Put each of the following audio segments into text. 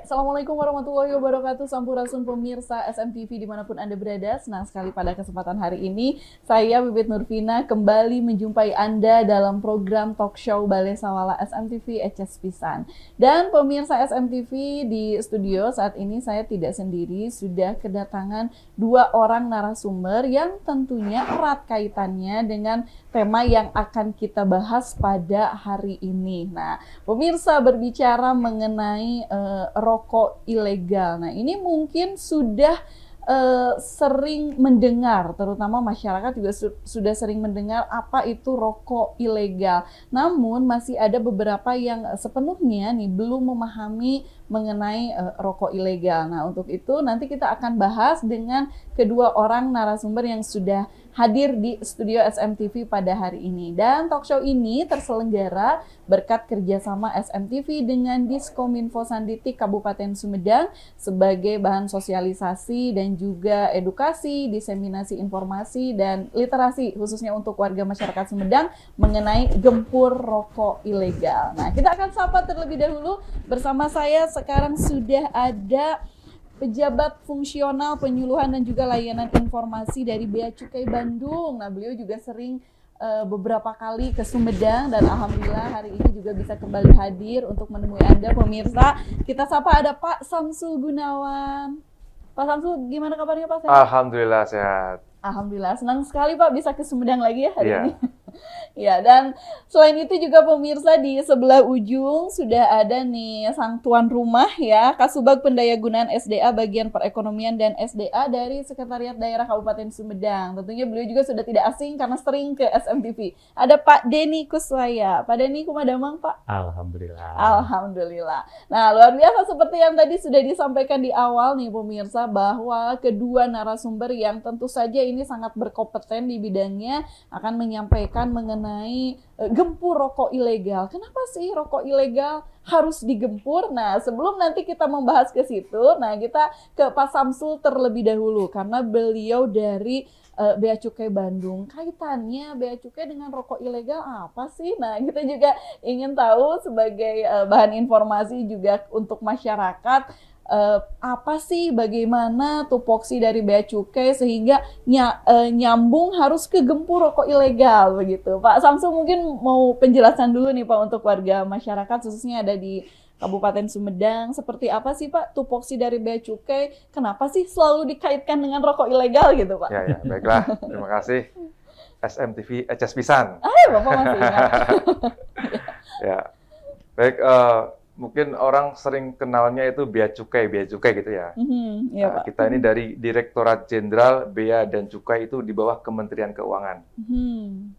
Assalamualaikum warahmatullahi wabarakatuh, sampurasun pemirsa SMTV dimanapun Anda berada. Senang sekali pada kesempatan hari ini, saya Bibit Nurvina kembali menjumpai Anda dalam program talk show Balai Sawala SMTV Eces Pisan. Dan pemirsa SMTV di studio saat ini saya tidak sendiri, sudah kedatangan dua orang narasumber yang tentunya erat kaitannya dengan tema yang akan kita bahas pada hari ini. Nah, pemirsa, berbicara mengenai rokok ilegal. Nah, ini mungkin sudah sering mendengar, terutama masyarakat juga sudah sering mendengar apa itu rokok ilegal. Namun masih ada beberapa yang sepenuhnya nih belum memahami mengenai rokok ilegal. Nah, untuk itu nanti kita akan bahas dengan kedua orang narasumber yang sudah hadir di studio SMTV pada hari ini. Dan talk show ini terselenggara berkat kerjasama SMTV dengan Diskominfo Sanditik Kabupaten Sumedang sebagai bahan sosialisasi dan juga edukasi, diseminasi informasi dan literasi khususnya untuk warga masyarakat Sumedang mengenai gempur rokok ilegal. Nah, kita akan sapa terlebih dahulu. Bersama saya sekarang sudah ada pejabat fungsional penyuluhan dan juga layanan informasi dari Bea Cukai Bandung. Nah, beliau juga sering beberapa kali ke Sumedang dan alhamdulillah hari ini juga bisa kembali hadir untuk menemui Anda pemirsa. Kita sapa ada Pak Samsul Gunawan. Pak Samsul, gimana kabarnya Pak? Sehat? Alhamdulillah sehat. Alhamdulillah, senang sekali Pak bisa ke Sumedang lagi ya hari ini. Iya. Ya, dan selain itu juga pemirsa di sebelah ujung sudah ada nih sang tuan rumah ya, Kasubag Pendayagunaan SDA Bagian Perekonomian dan SDA dari Sekretariat Daerah Kabupaten Sumedang. Tentunya beliau juga sudah tidak asing karena sering ke SMTV. Ada Pak Denny Kuswaya. Pak Denny, kumadamang Pak? Alhamdulillah. Alhamdulillah. Nah, luar biasa seperti yang tadi sudah disampaikan di awal nih pemirsa, bahwa kedua narasumber yang tentu saja ini sangat berkompeten di bidangnya akan menyampaikan mengenai gempur rokok ilegal. Kenapa sih rokok ilegal harus digempur? Nah, sebelum nanti kita membahas ke situ, nah kita ke Pak Samsul terlebih dahulu karena beliau dari Bea Cukai Bandung. Kaitannya Bea Cukai dengan rokok ilegal apa sih? Nah, kita juga ingin tahu sebagai bahan informasi juga untuk masyarakat, apa sih, bagaimana tupoksi dari Bea Cukai sehingga nyambung harus ke gempur rokok ilegal begitu. Pak Samsul mungkin mau penjelasan dulu nih Pak untuk warga masyarakat khususnya ada di Kabupaten Sumedang, seperti apa sih Pak tupoksi dari Bea Cukai? Kenapa sih selalu dikaitkan dengan rokok ilegal gitu Pak? Ya, baiklah. Terima kasih. SMTV Eces Pisan. Bapak masih ingat. Ya, baik. Mungkin orang sering kenalnya itu bea cukai gitu ya. Iya, Pak. Kita ini dari Direktorat Jenderal Bea dan Cukai itu di bawah Kementerian Keuangan.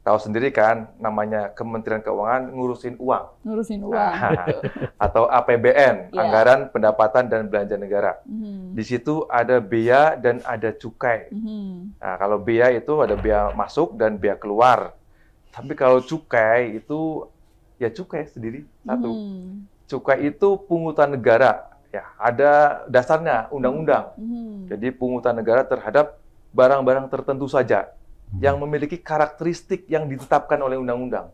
Tahu sendiri kan, namanya Kementerian Keuangan ngurusin uang. Ngurusin uang. Atau APBN, Yeah. Anggaran Pendapatan dan Belanja Negara. Di situ ada bea dan ada cukai. Nah, kalau bea itu ada bea masuk dan bea keluar. Tapi kalau cukai itu ya cukai sendiri satu. Cukai itu pungutan negara, ya ada dasarnya undang-undang. Jadi pungutan negara terhadap barang-barang tertentu saja yang memiliki karakteristik yang ditetapkan oleh undang-undang.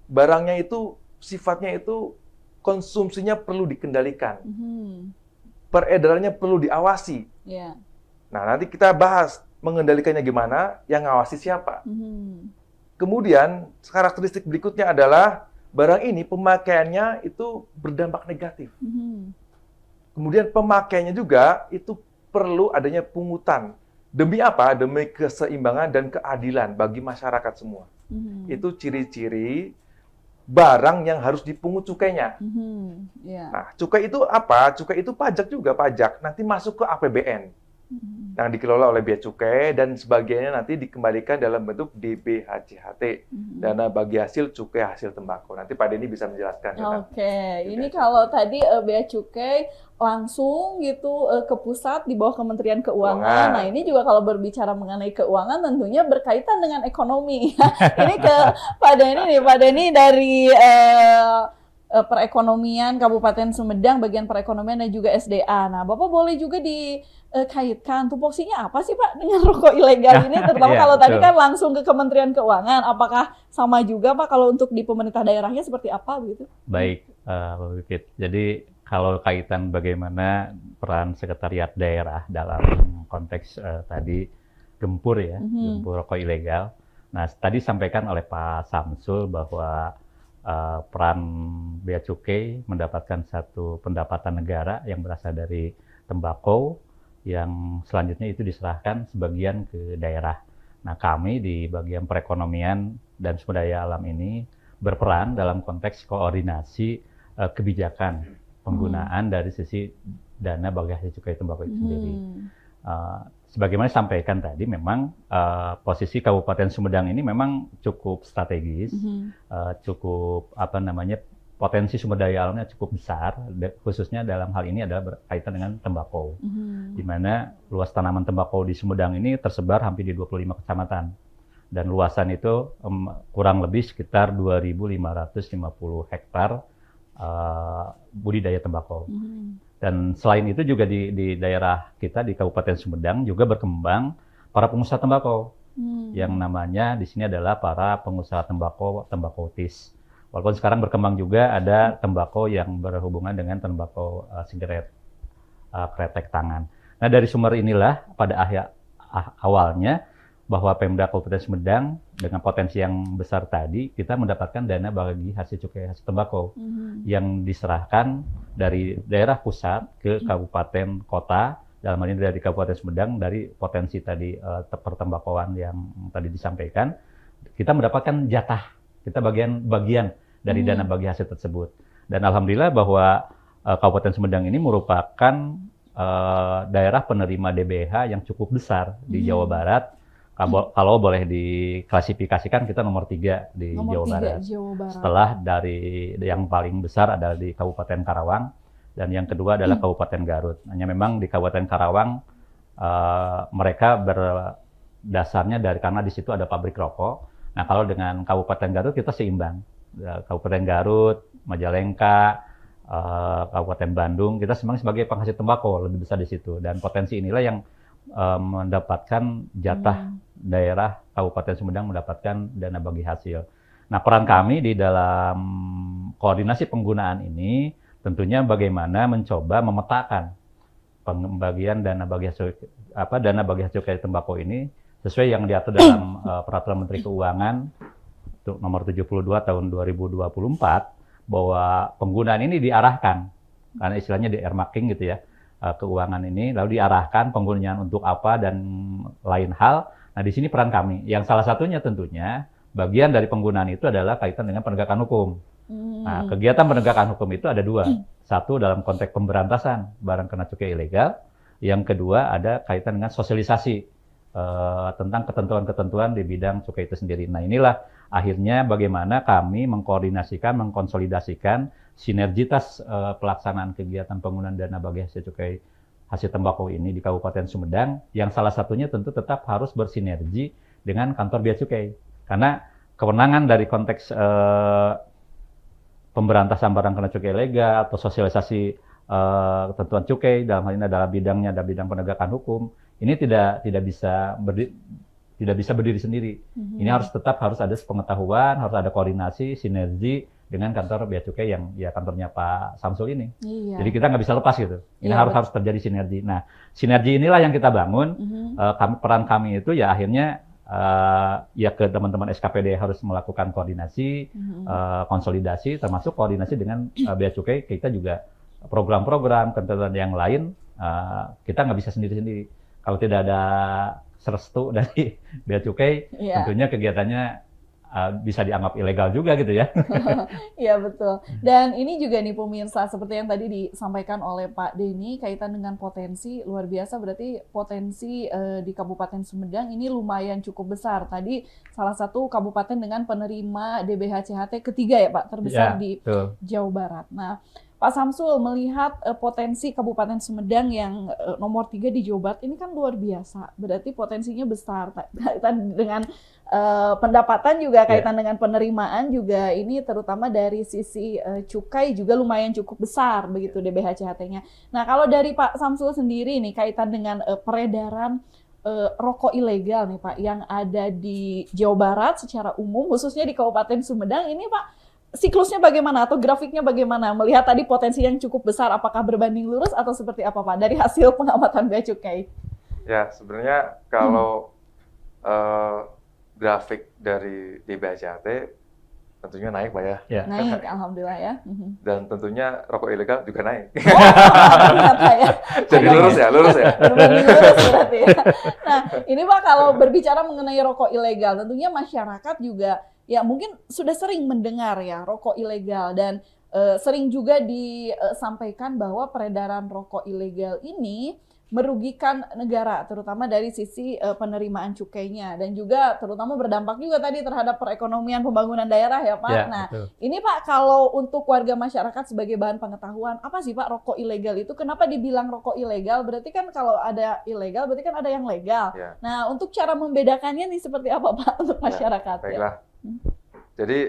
Barangnya itu sifatnya itu konsumsinya perlu dikendalikan, peredarannya perlu diawasi. Yeah. Nah, nanti kita bahas mengendalikannya gimana, yang ngawasi siapa. Kemudian karakteristik berikutnya adalah barang ini pemakaiannya itu berdampak negatif. Kemudian pemakaiannya juga itu perlu adanya pungutan. Demi apa? Demi keseimbangan dan keadilan bagi masyarakat semua. Itu ciri-ciri barang yang harus dipungut cukainya. Yeah. Nah, cukai itu apa? Cukai itu pajak juga, pajak. Nanti masuk ke APBN. Yang dikelola oleh Bea Cukai dan sebagainya nanti dikembalikan dalam bentuk DBHCHT, dana bagi hasil cukai hasil tembakau. Nanti Pak Denny bisa menjelaskan. Oke, ini kalau tadi Bea Cukai langsung gitu ke pusat di bawah Kementerian Keuangan. Nah, ini juga kalau berbicara mengenai keuangan tentunya berkaitan dengan ekonomi. Ini ke Pak Denny nih, Pak Denny dari perekonomian Kabupaten Sumedang, bagian perekonomian dan juga SDA. Nah, Bapak boleh juga dikaitkan tupoksinya apa sih Pak dengan rokok ilegal ini? Terutama kalau tadi kan langsung ke Kementerian Keuangan, apakah sama juga Pak kalau untuk di pemerintah daerahnya seperti apa begitu? Baik, Pak Bibit. Jadi kalau kaitan bagaimana peran sekretariat daerah dalam konteks tadi gempur ya, gempur rokok ilegal. Nah, tadi sampaikan oleh Pak Samsul bahwa peran Bea Cukai mendapatkan satu pendapatan negara yang berasal dari tembakau, yang selanjutnya itu diserahkan sebagian ke daerah. Nah, kami di bagian perekonomian dan sumber daya alam ini berperan dalam konteks koordinasi kebijakan penggunaan dari sisi dana bagi hasil cukai tembakau itu sendiri. Sebagaimana disampaikan tadi, memang posisi Kabupaten Sumedang ini memang cukup strategis, cukup potensi sumber daya alamnya cukup besar, khususnya dalam hal ini adalah berkaitan dengan tembakau, di mana luas tanaman tembakau di Sumedang ini tersebar hampir di 25 kecamatan, dan luasan itu kurang lebih sekitar 2.550 hektar budidaya tembakau. Dan selain itu juga di daerah kita di Kabupaten Sumedang juga berkembang para pengusaha tembakau, yang namanya di sini adalah para pengusaha tembakautis. Walaupun sekarang berkembang juga ada tembakau yang berhubungan dengan tembakau sigaret kretek tangan. Nah, dari sumber inilah pada awalnya bahwa Pemda Kabupaten Sumedang dengan potensi yang besar tadi, kita mendapatkan dana bagi hasil cukai hasil tembakau yang diserahkan dari daerah pusat ke kabupaten kota, dalam hal ini dari Kabupaten Sumedang, dari potensi tadi pertembakauan yang tadi disampaikan, kita mendapatkan jatah, kita bagian dari dana bagi hasil tersebut. Dan alhamdulillah bahwa Kabupaten Sumedang ini merupakan daerah penerima DBH yang cukup besar di Jawa Barat. Kalau boleh diklasifikasikan, kita nomor 3 di Jawa Barat. Setelah dari yang paling besar adalah di Kabupaten Karawang, dan yang kedua adalah Kabupaten Garut. Hanya memang di Kabupaten Karawang mereka berdasarnya karena di situ ada pabrik rokok. Nah, kalau dengan Kabupaten Garut kita seimbang. Kabupaten Garut, Majalengka, Kabupaten Bandung, kita memang sebagai penghasil tembakau lebih besar di situ. Dan potensi inilah yang mendapatkan jatah daerah Kabupaten Sumedang mendapatkan dana bagi hasil. Nah, peran kami di dalam koordinasi penggunaan ini tentunya bagaimana mencoba memetakan pembagian dana bagi hasil cukai tembakau ini sesuai yang diatur dalam Peraturan Menteri Keuangan nomor 72 tahun 2024, bahwa penggunaan ini diarahkan, karena istilahnya di earmarking gitu ya, keuangan ini lalu diarahkan penggunaan untuk apa dan lain hal. Nah, di sini peran kami, yang salah satunya tentunya bagian dari penggunaan itu adalah kaitan dengan penegakan hukum. Nah, kegiatan penegakan hukum itu ada 2. Satu dalam konteks pemberantasan barang kena cukai ilegal, yang kedua ada kaitan dengan sosialisasi tentang ketentuan-ketentuan di bidang cukai itu sendiri. Nah, inilah akhirnya bagaimana kami mengkoordinasikan, mengkonsolidasikan sinergitas pelaksanaan kegiatan penggunaan dana bagi hasil cukai hasil tembakau ini di Kabupaten Sumedang, yang salah satunya tentu tetap harus bersinergi dengan kantor Bea Cukai. Karena kewenangan dari konteks pemberantasan barang kena cukai ilegal atau sosialisasi ketentuan cukai, dalam hal ini adalah bidang penegakan hukum, ini tidak bisa berdiri sendiri. Ini harus ada pengetahuan, harus ada koordinasi, sinergi dengan kantor Bea Cukai yang ya kantornya Pak Samsul ini. Iya. Jadi kita nggak bisa lepas gitu. Ini harus terjadi sinergi. Nah, sinergi inilah yang kita bangun. Peran kami itu ya akhirnya ya ke teman-teman SKPD harus melakukan koordinasi, konsolidasi, termasuk koordinasi dengan Bea Cukai. Kita juga program-program, ketentuan yang lain kita nggak bisa sendiri-sendiri. Kalau tidak ada restu dari Bea Cukai, tentunya kegiatannya bisa dianggap ilegal juga gitu ya. Iya, betul. Dan ini juga nih pemirsa, seperti yang tadi disampaikan oleh Pak Denny, kaitan dengan potensi luar biasa, berarti potensi di Kabupaten Sumedang ini lumayan cukup besar. Tadi salah satu kabupaten dengan penerima DBH CHT ketiga ya Pak, terbesar di Jawa Barat. Nah, Pak Samsul melihat potensi Kabupaten Sumedang yang nomor 3 di Jawa Barat ini kan luar biasa. Berarti potensinya besar. Kaitan dengan pendapatan juga, kaitan dengan penerimaan juga, ini terutama dari sisi cukai juga lumayan cukup besar begitu DBH CHT-nya. Nah, kalau dari Pak Samsul sendiri nih kaitan dengan peredaran rokok ilegal nih Pak yang ada di Jawa Barat secara umum, khususnya di Kabupaten Sumedang ini Pak, siklusnya bagaimana atau grafiknya bagaimana? Melihat tadi potensi yang cukup besar, apakah berbanding lurus atau seperti apa Pak dari hasil pengamatan Bea Cukai? Ya, sebenarnya kalau grafik dari DBHCHT tentunya naik Pak ya. Naik, alhamdulillah ya. Dan tentunya rokok ilegal juga naik. Ternyata ya. Jadi lurus ya. Berbanding lurus berarti ya. Nah, ini Pak kalau berbicara mengenai rokok ilegal, tentunya masyarakat juga ya mungkin sudah sering mendengar ya rokok ilegal dan sering juga disampaikan bahwa peredaran rokok ilegal ini merugikan negara, terutama dari sisi penerimaan cukainya dan juga terutama berdampak juga tadi terhadap perekonomian pembangunan daerah ya Pak. Ya, nah, betul. ini Pak kalau untuk warga masyarakat sebagai bahan pengetahuan, apa sih Pak rokok ilegal itu? Kenapa dibilang rokok ilegal? Berarti kan kalau ada ilegal, berarti kan ada yang legal. Ya. Nah, untuk cara membedakannya nih seperti apa Pak untuk masyarakat? Baiklah. Jadi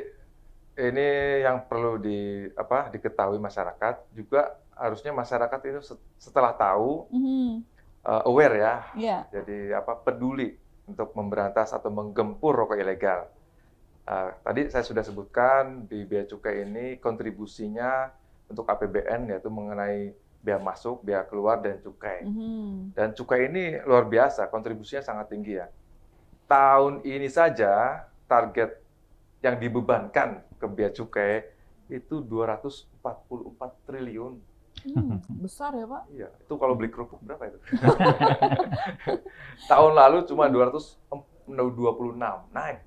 ini yang perlu diketahui masyarakat juga. Harusnya masyarakat itu setelah tahu aware ya, jadi peduli untuk memberantas atau menggempur rokok ilegal. Tadi saya sudah sebutkan di bea cukai ini kontribusinya untuk APBN yaitu mengenai bea masuk, bea keluar dan cukai. Dan cukai ini luar biasa, kontribusinya sangat tinggi ya. Tahun ini saja target yang dibebankan ke bea cukai itu 244 triliun. Besar ya Pak? Iya, itu kalau beli kerupuk berapa itu? Tahun lalu cuma 226, naik.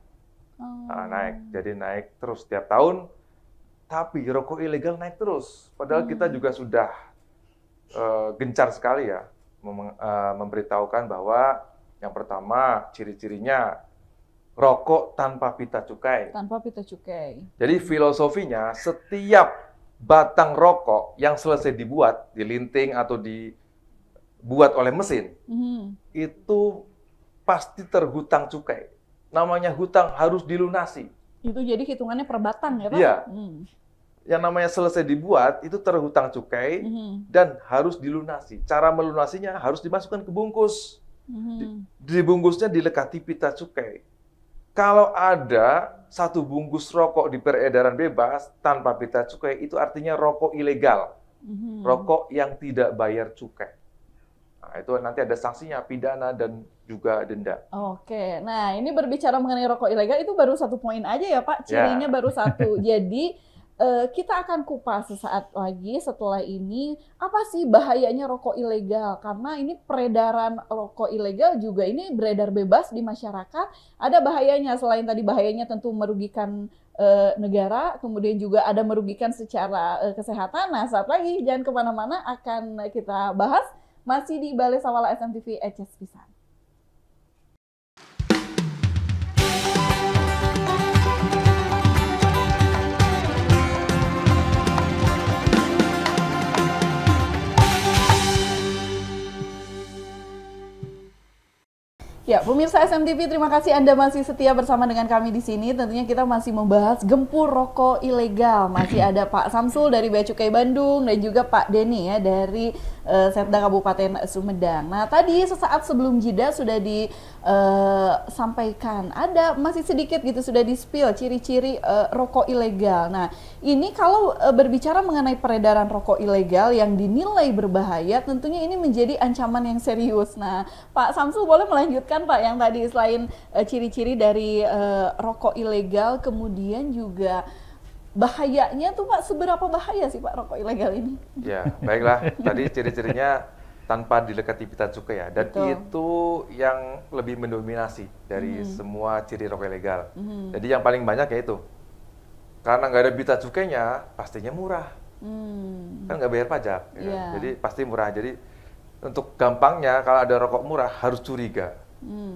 Naik, jadi naik terus setiap tahun. Tapi rokok ilegal naik terus. Padahal kita juga sudah gencar sekali ya memberitahukan bahwa yang pertama ciri-cirinya rokok tanpa pita cukai. Tanpa pita cukai. Jadi filosofinya setiap batang rokok yang selesai dibuat, dilinting atau dibuat oleh mesin, itu pasti terhutang cukai. Namanya hutang harus dilunasi. Itu jadi hitungannya per batang ya Pak? Iya. Yang namanya selesai dibuat, itu terhutang cukai dan harus dilunasi. Cara melunasinya harus dimasukkan ke bungkus. Di bungkusnya dilekati pita cukai. Kalau ada satu bungkus rokok di peredaran bebas tanpa pita cukai, itu artinya rokok ilegal. Rokok yang tidak bayar cukai. Nah, itu nanti ada sanksinya, pidana dan juga denda. Oke, nah ini berbicara mengenai rokok ilegal itu baru satu poin aja ya Pak, cirinya baru satu. Jadi kita akan kupas sesaat lagi setelah ini, apa sih bahayanya rokok ilegal? Karena ini peredaran rokok ilegal juga ini beredar bebas di masyarakat. Ada bahayanya, selain tadi bahayanya tentu merugikan negara, kemudian juga ada merugikan secara kesehatan. Nah, saat lagi jangan kemana-mana, akan kita bahas masih di Balai Sawala SMTV Eces Pisan. Ya, pemirsa SMTV, terima kasih Anda masih setia bersama dengan kami di sini. Tentunya kita masih membahas gempur rokok ilegal. Masih ada Pak Samsul dari Bea Cukai Bandung dan juga Pak Denny ya dari Setda Kabupaten Sumedang. Nah, tadi sesaat sebelum jeda sudah disampaikan, ada masih sedikit gitu sudah di-spill ciri-ciri rokok ilegal. Nah, ini kalau berbicara mengenai peredaran rokok ilegal yang dinilai berbahaya, tentunya ini menjadi ancaman yang serius. Nah, Pak Samsul boleh melanjutkan Pak yang tadi selain ciri-ciri dari rokok ilegal, kemudian juga bahayanya tuh Pak, seberapa bahaya sih Pak rokok ilegal ini? Ya, baiklah. Tadi ciri-cirinya tanpa dilekati pita cukai ya, dan itu yang lebih mendominasi dari semua ciri rokok ilegal. Jadi yang paling banyak yaitu karena nggak ada pita cukainya, pastinya murah. Kan nggak bayar pajak, ya. Jadi pasti murah. Jadi untuk gampangnya kalau ada rokok murah harus curiga.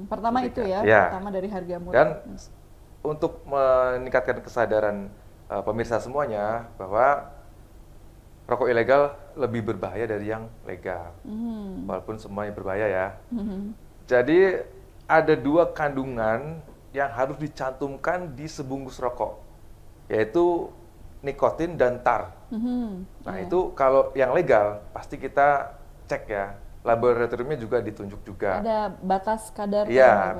Pertama curiga. Itu ya, pertama dari harga murah. Dan untuk meningkatkan kesadaran pemirsa semuanya bahwa rokok ilegal lebih berbahaya dari yang legal, walaupun semuanya berbahaya ya. Jadi ada 2 kandungan yang harus dicantumkan di sebungkus rokok, yaitu nikotin dan tar. Nah itu kalau yang legal pasti kita cek ya, laboratoriumnya juga ditunjuk juga. Ada batas kadar? Iya,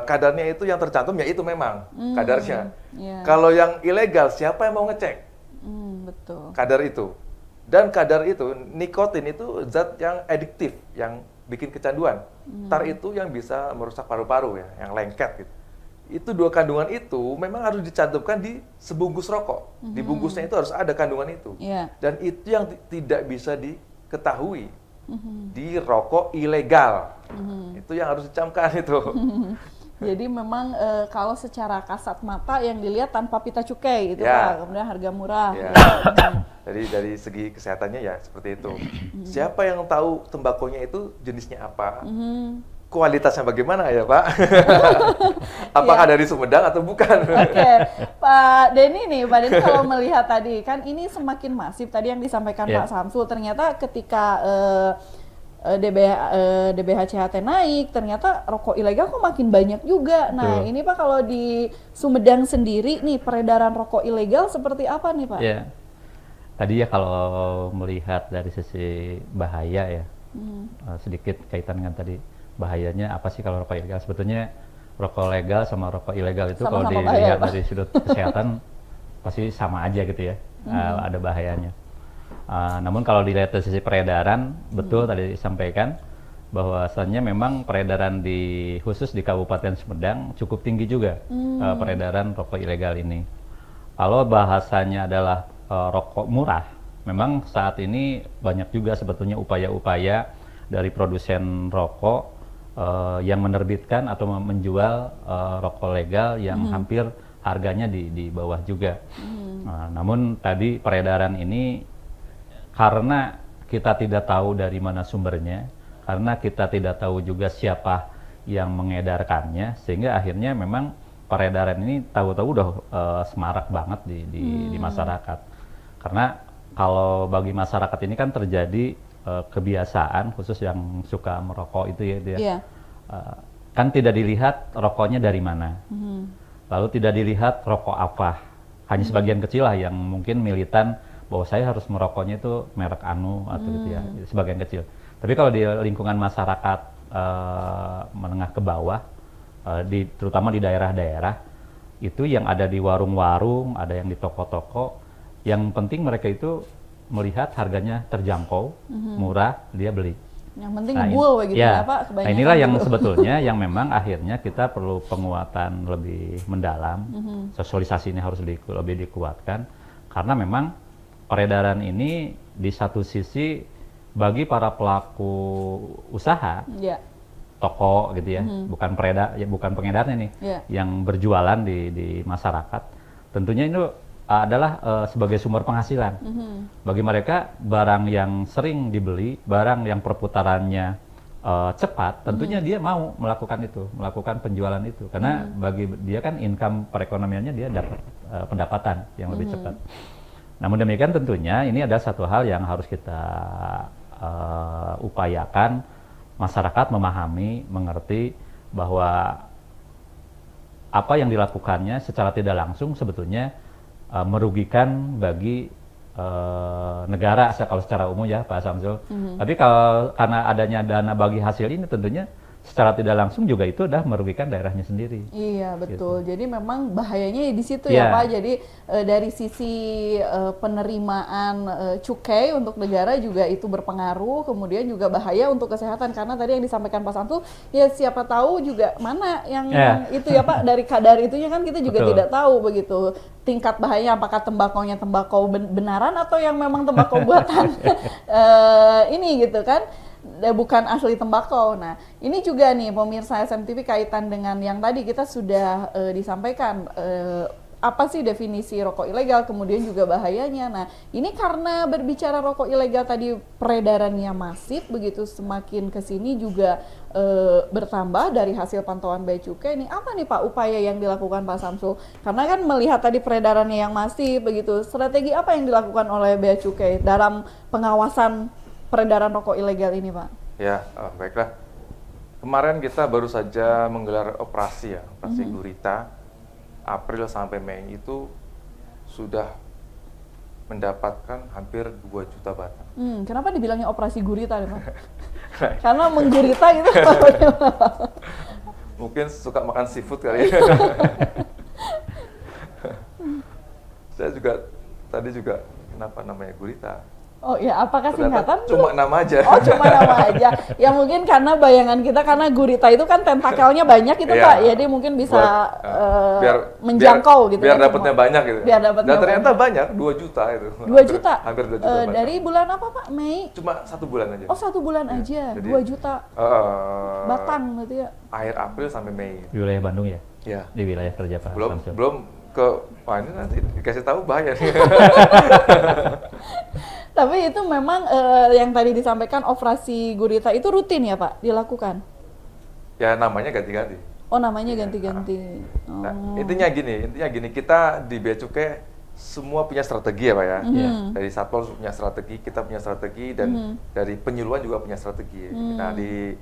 kadarnya itu yang tercantum ya itu memang kadarnya. Yeah. Kalau yang ilegal siapa yang mau ngecek? Betul. Kadar itu. Dan kadar itu, nikotin itu zat yang adiktif, yang bikin kecanduan. Tar itu yang bisa merusak paru-paru ya, yang lengket gitu. Itu 2 kandungan itu memang harus dicantumkan di sebungkus rokok. Di bungkusnya itu harus ada kandungan itu. Yeah. Dan itu yang tidak bisa diketahui di rokok ilegal. Itu yang harus dicamkan itu. Jadi memang kalau secara kasat mata yang dilihat tanpa pita cukai itu Pak, kemudian harga murah. Dari segi kesehatannya ya seperti itu. Siapa yang tahu tembakonya itu jenisnya apa? Kualitasnya bagaimana ya Pak? Apakah dari Sumedang atau bukan? Oke, Pak Denny nih, Pak Denny kalau melihat tadi kan ini semakin masif tadi yang disampaikan Pak Samsul, ternyata ketika DBHCHT naik, ternyata rokok ilegal kok makin banyak juga. Nah ini Pak kalau di Sumedang sendiri nih peredaran rokok ilegal seperti apa nih Pak? Ya, tadi ya kalau melihat dari sisi bahaya ya, sedikit kaitan dengan tadi. Bahayanya apa sih kalau rokok ilegal? Sebetulnya rokok legal sama rokok ilegal itu kalau dilihat dari sudut kesehatan pasti sama aja gitu ya, ada bahayanya. Namun kalau dilihat dari sisi peredaran, betul tadi disampaikan bahwasannya memang peredaran khusus di Kabupaten Sumedang cukup tinggi juga peredaran rokok ilegal ini. Kalau bahasanya adalah rokok murah, memang saat ini banyak juga sebetulnya upaya-upaya dari produsen rokok yang menerbitkan atau menjual rokok legal yang hampir harganya di bawah juga. Namun tadi peredaran ini karena kita tidak tahu dari mana sumbernya, karena kita tidak tahu juga siapa yang mengedarkannya, sehingga akhirnya memang peredaran ini tahu-tahu udah semarak banget di masyarakat. Karena kalau bagi masyarakat ini kan terjadi kebiasaan khusus yang suka merokok itu ya, kan tidak dilihat rokoknya dari mana, lalu tidak dilihat rokok apa, hanya sebagian kecil lah yang mungkin militan bahwa saya harus merokoknya itu merek anu atau gitu ya, sebagian kecil. Tapi kalau di lingkungan masyarakat menengah ke bawah, terutama di daerah-daerah itu yang ada di warung-warung, ada yang di toko-toko, yang penting mereka itu melihat harganya terjangkau, murah, dia beli. Yang penting ngebul begitu ya Pak, kebanyakan. Nah inilah yang sebetulnya yang memang akhirnya kita perlu penguatan lebih mendalam, sosialisasi ini harus lebih dikuatkan, karena memang peredaran ini di satu sisi bagi para pelaku usaha, toko gitu ya, bukan pengedarnya nih, yang berjualan di masyarakat, tentunya itu adalah sebagai sumber penghasilan. Bagi mereka barang yang sering dibeli, barang yang perputarannya cepat, tentunya dia mau melakukan penjualan itu, karena bagi dia kan income perekonomiannya dia dapat pendapatan yang lebih cepat. Namun demikian tentunya ini ada satu hal yang harus kita upayakan, masyarakat memahami, mengerti bahwa apa yang dilakukannya secara tidak langsung sebetulnya merugikan bagi negara kalau secara umum ya Pak Samsul. Tapi karena adanya dana bagi hasil ini tentunya secara tidak langsung juga itu udah merugikan daerahnya sendiri. Iya betul. Gitu. Jadi memang bahayanya di situ ya Pak. Jadi dari sisi penerimaan cukai untuk negara juga itu berpengaruh. Kemudian juga bahaya untuk kesehatan karena tadi yang disampaikan Pak Samsul, ya siapa tahu juga mana yang itu ya Pak, dari kadar itunya kan kita juga tidak tahu begitu. Tingkat bahayanya apakah tembakonya tembakau benaran atau yang memang tembakau buatan ini gitu kan. Bukan asli tembakau. Nah, ini juga nih pemirsa SMTV kaitan dengan yang tadi kita sudah disampaikan apa sih definisi rokok ilegal, kemudian juga bahayanya. Nah, ini karena berbicara rokok ilegal tadi peredarannya masif begitu, semakin kesini juga bertambah dari hasil pantauan Bea Cukai. Ini apa nih Pak upaya yang dilakukan Pak Samsul? Karena kan melihat tadi peredarannya yang masif begitu, strategi apa yang dilakukan oleh Bea Cukai dalam pengawasan peredaran rokok ilegal ini, Pak? Ya, baiklah. Kemarin kita baru saja menggelar operasi Gurita. April sampai Mei itu sudah mendapatkan hampir 2 juta batang. Kenapa dibilangnya operasi Gurita, Pak? Karena menggurita gitu. Mungkin suka makan seafood kali ya. Saya juga tadi juga kenapa namanya gurita? Oh ya, apakah Ternyata singkatan? cuma nama aja. Oh, cuma nama aja. Ya mungkin karena bayangan kita, karena gurita itu kan tentakelnya banyak gitu Iya. Pak. Jadi mungkin bisa menjangkau gitu. Biar kan dapatnya semua. banyak gitu. Biar dapatnya Dan ternyata banyak, 2 juta itu. 2 juta? Hampir 2 juta. banyak. Dari bulan apa Pak? Mei? Cuma 1 bulan aja. Oh, 1 bulan aja. Jadi, 2 juta batang berarti ya? Akhir April sampai Mei. Di wilayah Bandung ya? Ya. Di wilayah kerja Pak Samsul. Belum ke, wah ini nanti dikasih tahu bahaya nih. Tapi itu memang yang tadi disampaikan operasi gurita itu rutin ya Pak dilakukan? Ya namanya ganti-ganti. Oh, namanya ganti-ganti. Nah, intinya gini, kita di Bea Cukai semua punya strategi ya Pak ya. Dari Satpol punya strategi, kita punya strategi, dan dari penyuluhan juga punya strategi. Nah, di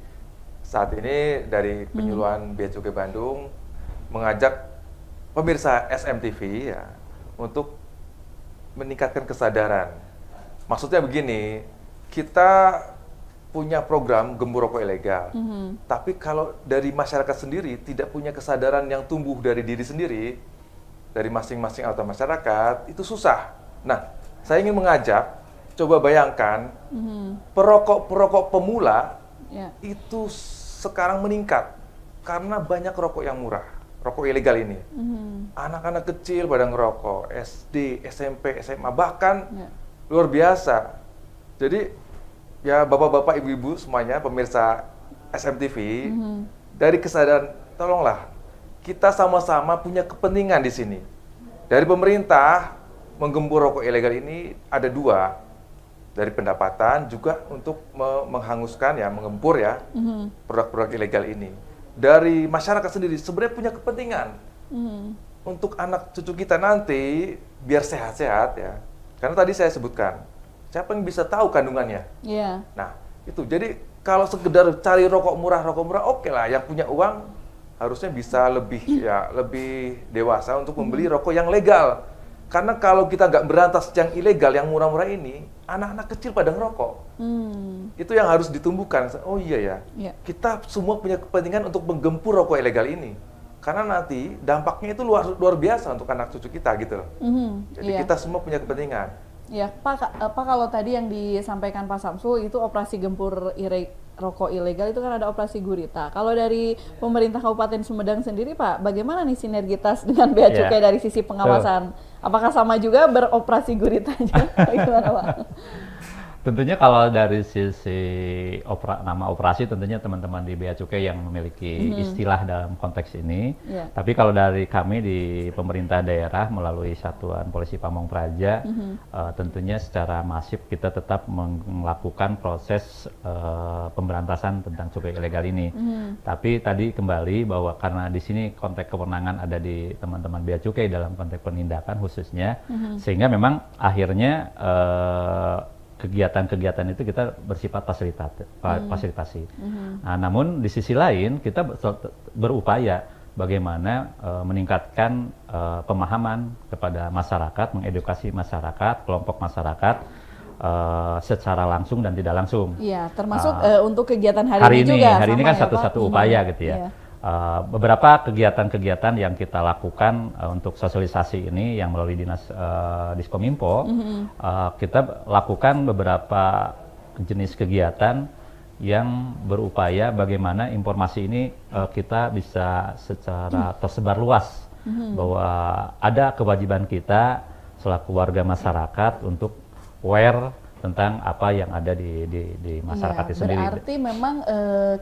saat ini dari penyuluhan Bea Cukai Bandung mengajak pemirsa SMTV ya untuk meningkatkan kesadaran. Maksudnya begini, kita punya program gembur rokok ilegal, tapi kalau dari masyarakat sendiri tidak punya kesadaran yang tumbuh dari diri sendiri, dari masing-masing anggota masyarakat, itu susah. Nah, saya ingin mengajak, coba bayangkan, perokok-perokok pemula itu sekarang meningkat karena banyak rokok yang murah, rokok ilegal ini. Anak-anak kecil pada ngerokok, SD, SMP, SMA, bahkan luar biasa. Jadi ya bapak-bapak, ibu-ibu semuanya pemirsa SMTV, dari kesadaran, tolonglah kita sama-sama punya kepentingan di sini. Dari pemerintah menggembur rokok ilegal ini ada 2, dari pendapatan juga untuk menghanguskan ya, menggempur ya produk-produk ilegal ini. Dari masyarakat sendiri sebenarnya punya kepentingan untuk anak cucu kita nanti biar sehat-sehat ya. Karena tadi saya sebutkan, siapa yang bisa tahu kandungannya? Iya. Nah, itu. Jadi kalau sekedar cari rokok murah, oke lah. Yang punya uang harusnya bisa lebih lebih dewasa untuk membeli rokok yang legal. Karena kalau kita nggak berantas yang ilegal, yang murah-murah ini, anak-anak kecil pada ngerokok. Itu yang harus ditumbuhkan. Oh iya ya, kita semua punya kepentingan untuk menggempur rokok ilegal ini. Karena nanti dampaknya itu luar biasa untuk anak cucu kita gitu loh. Jadi kita semua punya kepentingan. Ya, Pak, kalau tadi yang disampaikan Pak Samsul itu operasi gempur rokok ilegal, itu kan ada operasi gurita. Kalau dari pemerintah Kabupaten Sumedang sendiri Pak, bagaimana nih sinergitas dengan Bea Cukai dari sisi pengawasan? Apakah sama juga beroperasi guritanya? Gimana Pak? Tentunya kalau dari sisi nama operasi, tentunya teman-teman di Bea Cukai yang memiliki istilah dalam konteks ini. Tapi kalau dari kami di pemerintah daerah melalui Satuan Polisi Pamong Praja, tentunya secara masif kita tetap melakukan proses pemberantasan tentang cukai ilegal ini. Tapi tadi kembali bahwa karena di sini konteks kewenangan ada di teman-teman Bea Cukai dalam konteks penindakan khususnya, sehingga memang akhirnya kegiatan-kegiatan itu kita bersifat fasilitasi. Nah, namun di sisi lain kita berupaya bagaimana meningkatkan pemahaman kepada masyarakat, mengedukasi masyarakat, kelompok masyarakat secara langsung dan tidak langsung. Iya, termasuk untuk kegiatan hari ini juga. Hari ini kan satu-satu upaya gitu ya. Beberapa kegiatan-kegiatan yang kita lakukan untuk sosialisasi ini yang melalui Dinas Diskominfo, kita lakukan beberapa jenis kegiatan yang berupaya bagaimana informasi ini kita bisa secara tersebar luas, bahwa ada kewajiban kita selaku warga masyarakat untuk aware tentang apa yang ada di masyarakat itu sendiri. Berarti memang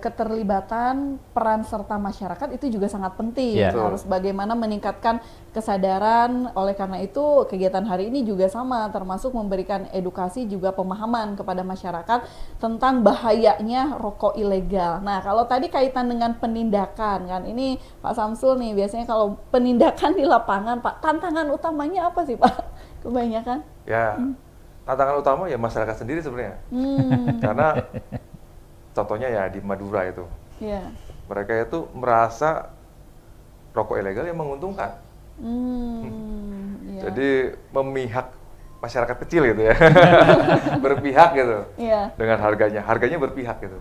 keterlibatan peran serta masyarakat itu juga sangat penting. Harus bagaimana meningkatkan kesadaran. Oleh karena itu kegiatan hari ini juga sama, termasuk memberikan edukasi juga pemahaman kepada masyarakat tentang bahayanya rokok ilegal. Nah, kalau tadi kaitan dengan penindakan kan, ini Pak Samsul nih biasanya kalau penindakan di lapangan, Pak, tantangan utamanya apa sih Pak? Kebanyakan? Ya. Tantangan utama ya masyarakat sendiri sebenarnya, karena contohnya ya di Madura itu, mereka itu merasa rokok ilegal yang menguntungkan, jadi memihak masyarakat kecil gitu ya, berpihak gitu dengan harganya berpihak gitu.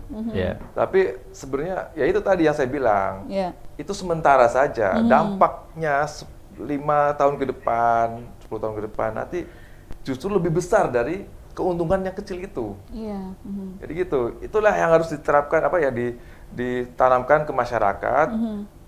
Tapi sebenarnya ya itu tadi yang saya bilang, itu sementara saja. Dampaknya 5 tahun ke depan, 10 tahun ke depan nanti justru lebih besar dari keuntungan yang kecil itu. Jadi gitu, itulah yang harus diterapkan ditanamkan ke masyarakat.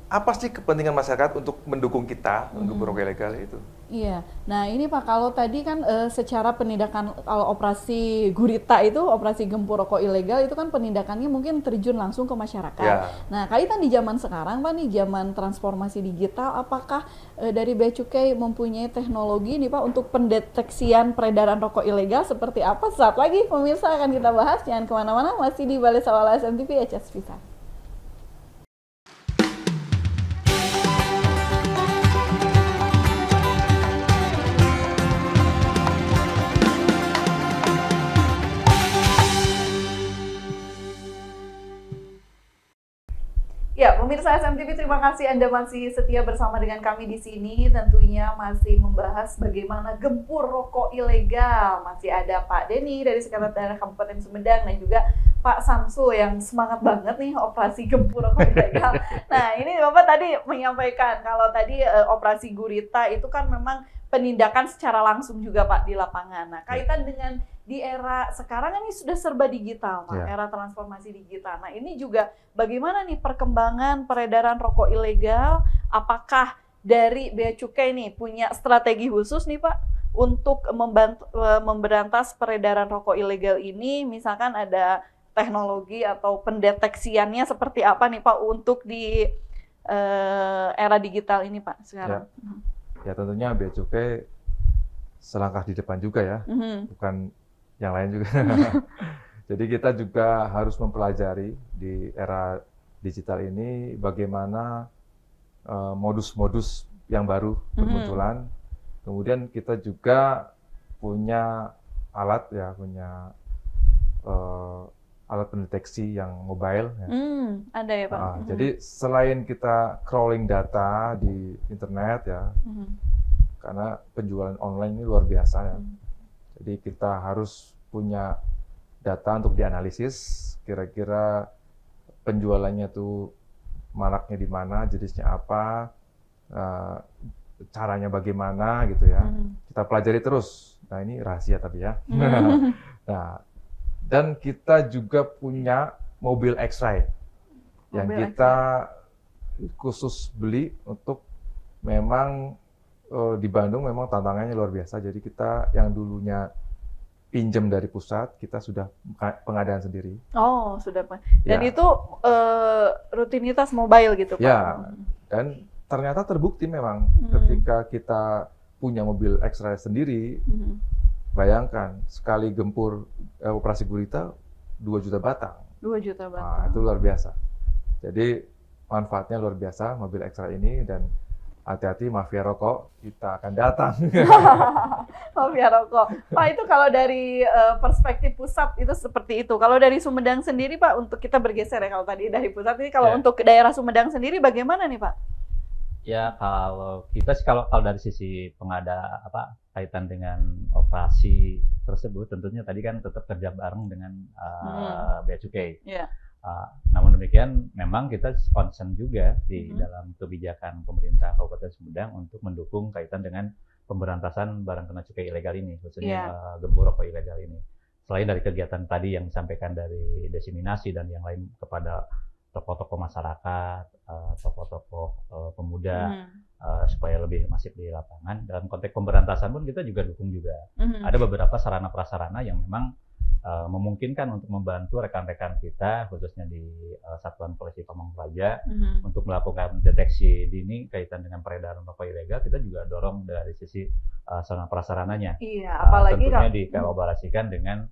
Apa sih kepentingan masyarakat untuk mendukung kita gembur rokok ilegal itu? Iya. Nah ini Pak, kalau tadi kan secara penindakan, kalau operasi gurita itu, operasi gempur rokok ilegal itu kan penindakannya mungkin terjun langsung ke masyarakat. Nah kaitan di zaman sekarang Pak nih, zaman transformasi digital, apakah dari Bea Cukai mempunyai teknologi nih Pak untuk pendeteksian peredaran rokok ilegal seperti apa? Saat lagi pemirsa akan kita bahas, jangan kemana-mana, masih di Balai Sawala SMTV HS Visa. Ya, pemirsa SMTV, terima kasih Anda masih setia bersama dengan kami di sini. Tentunya masih membahas bagaimana gempur rokok ilegal. Masih ada Pak Denny dari Sekretariat Kabupaten Sumedang dan juga Pak Samsul yang semangat banget nih operasi gempur rokok ilegal. Nah, ini Bapak tadi menyampaikan kalau tadi operasi gurita itu kan memang penindakan secara langsung juga Pak di lapangan. Nah, kaitan dengan di era sekarang ini sudah serba digital, Pak, era transformasi digital. Nah, ini juga bagaimana nih perkembangan peredaran rokok ilegal? Apakah dari Bea Cukai nih punya strategi khusus nih, Pak, untuk memberantas peredaran rokok ilegal ini? Misalkan ada teknologi atau pendeteksiannya seperti apa nih, Pak, untuk di era digital ini, Pak, sekarang? Ya tentunya Bea Cukai selangkah di depan juga ya, bukan yang lain juga. Jadi kita juga harus mempelajari di era digital ini bagaimana modus-modus yang baru bermunculan. Kemudian kita juga punya alat ya, punya alat pendeteksi yang mobile. Ya. Ada ya Pak. Jadi selain kita crawling data di internet ya, karena penjualan online ini luar biasa ya. Jadi kita harus punya data untuk dianalisis, kira-kira penjualannya tuh maraknya di mana, jenisnya apa, caranya bagaimana gitu ya. Kita pelajari terus. Nah ini rahasia tapi ya. Nah, dan kita juga punya mobil X-ray yang kita khusus beli untuk memang di Bandung memang tantangannya luar biasa. Jadi kita yang dulunya pinjam dari pusat, kita sudah pengadaan sendiri. Oh, sudah. Dan itu rutinitas mobile gitu, Pak? Ya, dan ternyata terbukti memang ketika kita punya mobil X-ray sendiri, bayangkan sekali gempur operasi gurita 2 juta batang. 2 juta batang. Nah, itu luar biasa. Jadi manfaatnya luar biasa mobil X-ray ini, dan hati-hati mafia rokok, kita akan datang. Mafia rokok. Pak, itu kalau dari perspektif pusat itu seperti itu. Kalau dari Sumedang sendiri, Pak, untuk kita bergeser ya, kalau tadi dari pusat ini, kalau untuk daerah Sumedang sendiri bagaimana nih, Pak? Ya, kalau kita sih kalau dari sisi pengada kaitan dengan operasi tersebut, tentunya tadi kan tetap kerja bareng dengan Bea Cukai. Namun demikian, memang kita concern juga di dalam kebijakan pemerintah Kabupaten Sumedang untuk mendukung kaitan dengan pemberantasan barang kena cukai ilegal ini, khususnya gembur rokok ilegal ini. Selain dari kegiatan tadi yang disampaikan dari diseminasi dan yang lain kepada tokoh-tokoh masyarakat, tokoh-tokoh pemuda, supaya lebih masif di lapangan. Dalam konteks pemberantasan pun kita juga dukung juga. Ada beberapa sarana prasarana yang memang memungkinkan untuk membantu rekan-rekan kita, khususnya di Satuan Polisi Pamong Praja, untuk melakukan deteksi dini kaitan dengan peredaran rokok ilegal. Kita juga dorong dari sisi sarana prasarananya. Iya, apalagi tentunya dikolaborasikan dengan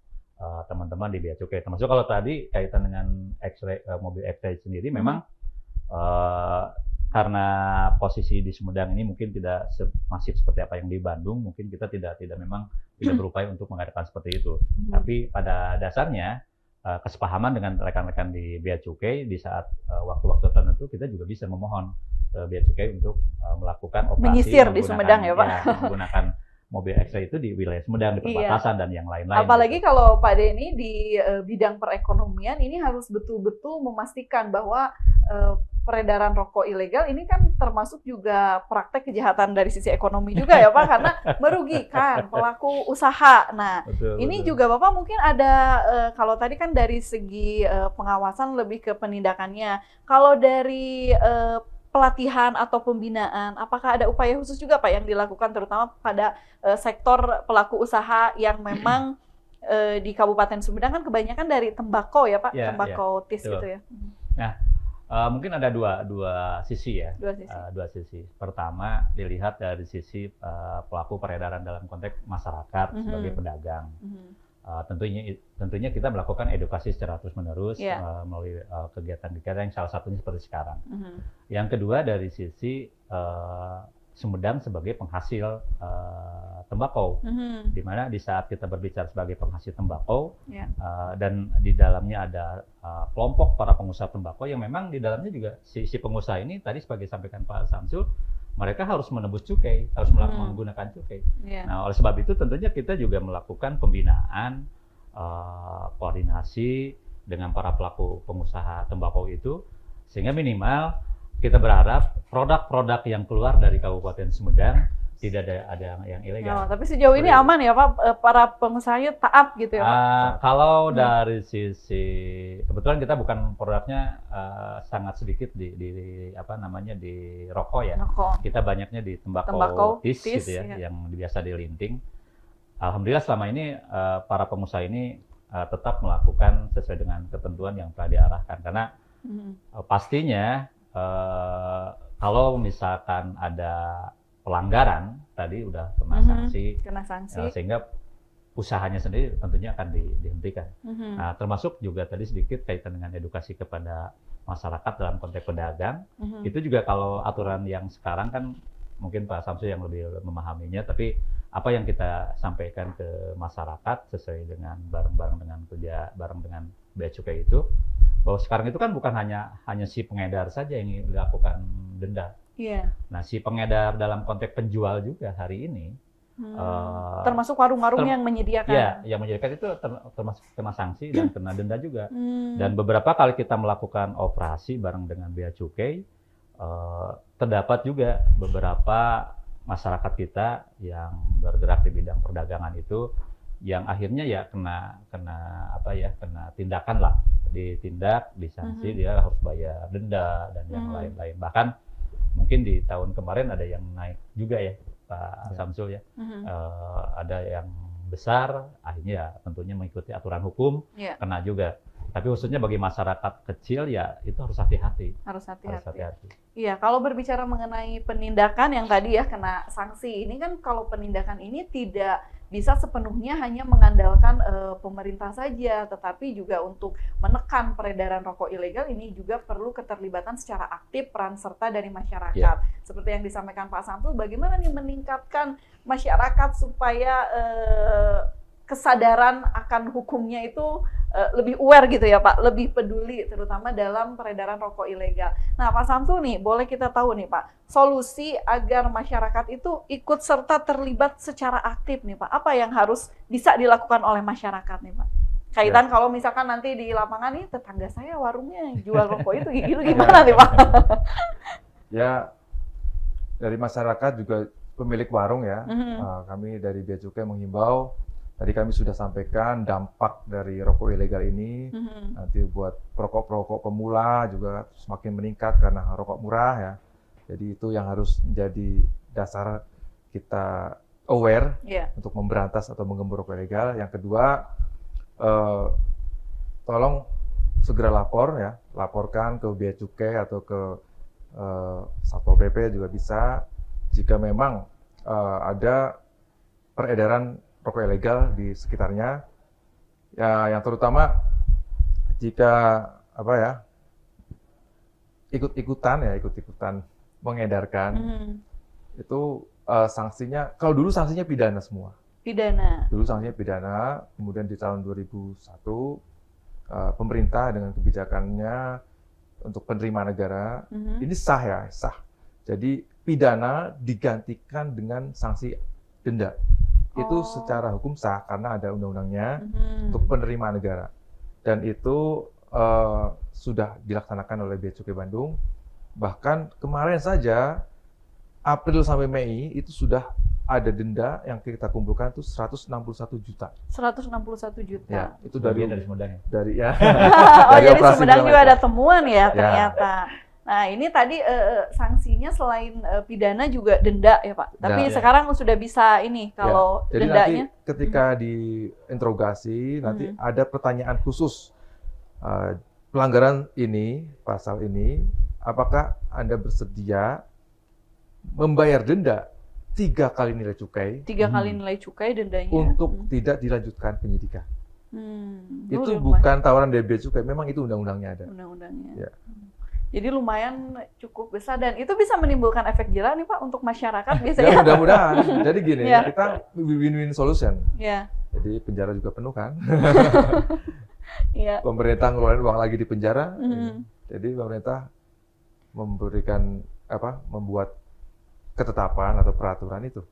teman-teman di Bea Cukai. Termasuk kalau tadi kaitan dengan mobil X-ray sendiri, memang karena posisi di Sumedang ini mungkin tidak masif seperti apa yang di Bandung, mungkin kita tidak berupaya untuk mengadakan seperti itu. Tapi pada dasarnya kesepahaman dengan rekan-rekan di Bea Cukai, di saat waktu-waktu tertentu kita juga bisa memohon Bea Cukai untuk melakukan operasi menyisir di Sumedang ya Pak? Ya, menggunakan mobil X-ray itu di wilayah Sumedang, di perbatasan dan yang lain-lain. Apalagi gitu. kalau Pak Denny di bidang perekonomian ini harus betul-betul memastikan bahwa peredaran rokok ilegal ini kan termasuk juga praktek kejahatan dari sisi ekonomi juga ya Pak, karena merugikan pelaku usaha. Nah, ini juga Bapak mungkin ada, kalau tadi kan dari segi pengawasan lebih ke penindakannya. Kalau dari pelatihan atau pembinaan, apakah ada upaya khusus juga Pak yang dilakukan terutama pada sektor pelaku usaha yang memang di Kabupaten Sumedang kan kebanyakan dari tembakau ya Pak, tembakau tis gitu ya. Nah, mungkin ada dua sisi ya. Dua sisi. Pertama, dilihat dari sisi pelaku peredaran dalam konteks masyarakat sebagai pedagang. Tentunya kita melakukan edukasi secara terus-menerus melalui kegiatan-kegiatan yang salah satunya seperti sekarang. Yang kedua dari sisi Sumedang sebagai penghasil tembakau, di mana di saat kita berbicara sebagai penghasil tembakau dan di dalamnya ada kelompok para pengusaha tembakau yang memang di dalamnya juga si pengusaha ini tadi sebagai sampaikan Pak Samsul, mereka harus menebus cukai, harus menggunakan cukai. Nah, oleh sebab itu tentunya kita juga melakukan pembinaan, koordinasi dengan para pelaku pengusaha tembakau itu, sehingga minimal kita berharap produk-produk yang keluar dari Kabupaten Sumedang tidak ada yang ilegal. Tapi sejauh ini aman ya Pak, para pengusahanya taat gitu ya Pak? Kalau dari sisi, kebetulan kita bukan produknya sangat sedikit di rokok ya. Kita banyaknya di tembakau tis gitu ya, yang biasa dilinting. Alhamdulillah selama ini para pengusaha ini tetap melakukan sesuai dengan ketentuan yang telah diarahkan. Karena pastinya kalau misalkan ada pelanggaran tadi udah kena sanksi, sehingga usahanya sendiri tentunya akan dihentikan. Nah, termasuk juga tadi sedikit kaitan dengan edukasi kepada masyarakat dalam konteks pedagang. Itu juga kalau aturan yang sekarang kan mungkin Pak Samsul yang lebih memahaminya, tapi apa yang kita sampaikan ke masyarakat sesuai dengan bareng dengan bea cukai itu, bahwa sekarang itu kan bukan hanya si pengedar saja yang dilakukan denda. Nah, si pengedar dalam konteks penjual juga hari ini, termasuk warung-warung yang menyediakan. Yang menyediakan itu termasuk kena sanksi dan kena denda juga. Dan beberapa kali kita melakukan operasi bareng dengan bea cukai, terdapat juga beberapa masyarakat kita yang bergerak di bidang perdagangan itu yang akhirnya ya kena tindakan lah, ditindak, disanksi, dia harus bayar denda dan yang lain-lain. Bahkan mungkin di tahun kemarin ada yang naik juga ya Pak Samsul ya, ada yang besar, akhirnya ya tentunya mengikuti aturan hukum, kena juga. Tapi khususnya bagi masyarakat kecil ya itu harus hati-hati. Harus hati-hati. Iya, kalau berbicara mengenai penindakan yang tadi ya kena sanksi, ini kan kalau penindakan ini tidak bisa sepenuhnya hanya mengandalkan pemerintah saja, tetapi juga untuk menekan peredaran rokok ilegal ini juga perlu keterlibatan secara aktif peran serta dari masyarakat. Seperti yang disampaikan Pak Samsul, bagaimana nih meningkatkan masyarakat supaya kesadaran akan hukumnya itu lebih aware gitu ya Pak, lebih peduli terutama dalam peredaran rokok ilegal. Nah Pak Samsul nih, boleh kita tahu nih Pak, solusi agar masyarakat itu ikut serta terlibat secara aktif nih Pak, apa yang harus bisa dilakukan oleh masyarakat nih Pak? Kaitan kalau misalkan nanti di lapangan nih, tetangga saya warungnya jual rokok itu gimana nih Pak? Ya, dari masyarakat juga pemilik warung ya, kami dari Bea Cukai menghimbau. Tadi kami sudah sampaikan dampak dari rokok ilegal ini, nanti buat perokok-perokok pemula juga semakin meningkat karena rokok murah ya. Jadi itu yang harus menjadi dasar kita aware untuk memberantas atau menggembur rokok ilegal. Yang kedua, tolong segera laporkan ke Bea Cukai atau ke Satpol PP juga bisa jika memang ada peredaran rokok ilegal di sekitarnya, ya yang terutama jika ikut-ikutan mengedarkan itu sanksinya, kalau dulu sanksinya pidana semua. Dulu sanksinya pidana, kemudian di tahun 2001 pemerintah dengan kebijakannya untuk penerimaan negara ini sah. Jadi pidana digantikan dengan sanksi denda. itu secara hukum sah karena ada undang-undangnya untuk penerimaan negara. Dan itu sudah dilaksanakan oleh Bea Cukai Bandung. Bahkan kemarin saja, April sampai Mei, itu sudah ada denda yang kita kumpulkan itu 161 juta. 161 juta. Ya, itu dari Sumedang ya? Dari ya. Jadi Sumedang juga ada temuan ya ternyata. Nah ini tadi sanksinya selain pidana juga denda ya Pak. Tapi sekarang sudah bisa ini kalau jadi dendanya. Nanti ketika diinterogasi nanti ada pertanyaan khusus pelanggaran ini, pasal ini, apakah Anda bersedia membayar denda 3 kali nilai cukai? 3 kali nilai cukai dendanya. Untuk tidak dilanjutkan penyidikan. Itu bukan tawaran dari Bea Cukai, memang itu undang-undangnya ada. Undang-undangnya. Ya. Jadi lumayan cukup besar dan itu bisa menimbulkan efek jerah nih Pak untuk masyarakat biasanya. Ya mudah-mudahan. Jadi gini, kita win-win solution. Jadi penjara juga penuh kan. Pemerintah ngeluarin uang lagi di penjara. Jadi pemerintah memberikan membuat ketetapan atau peraturan itu.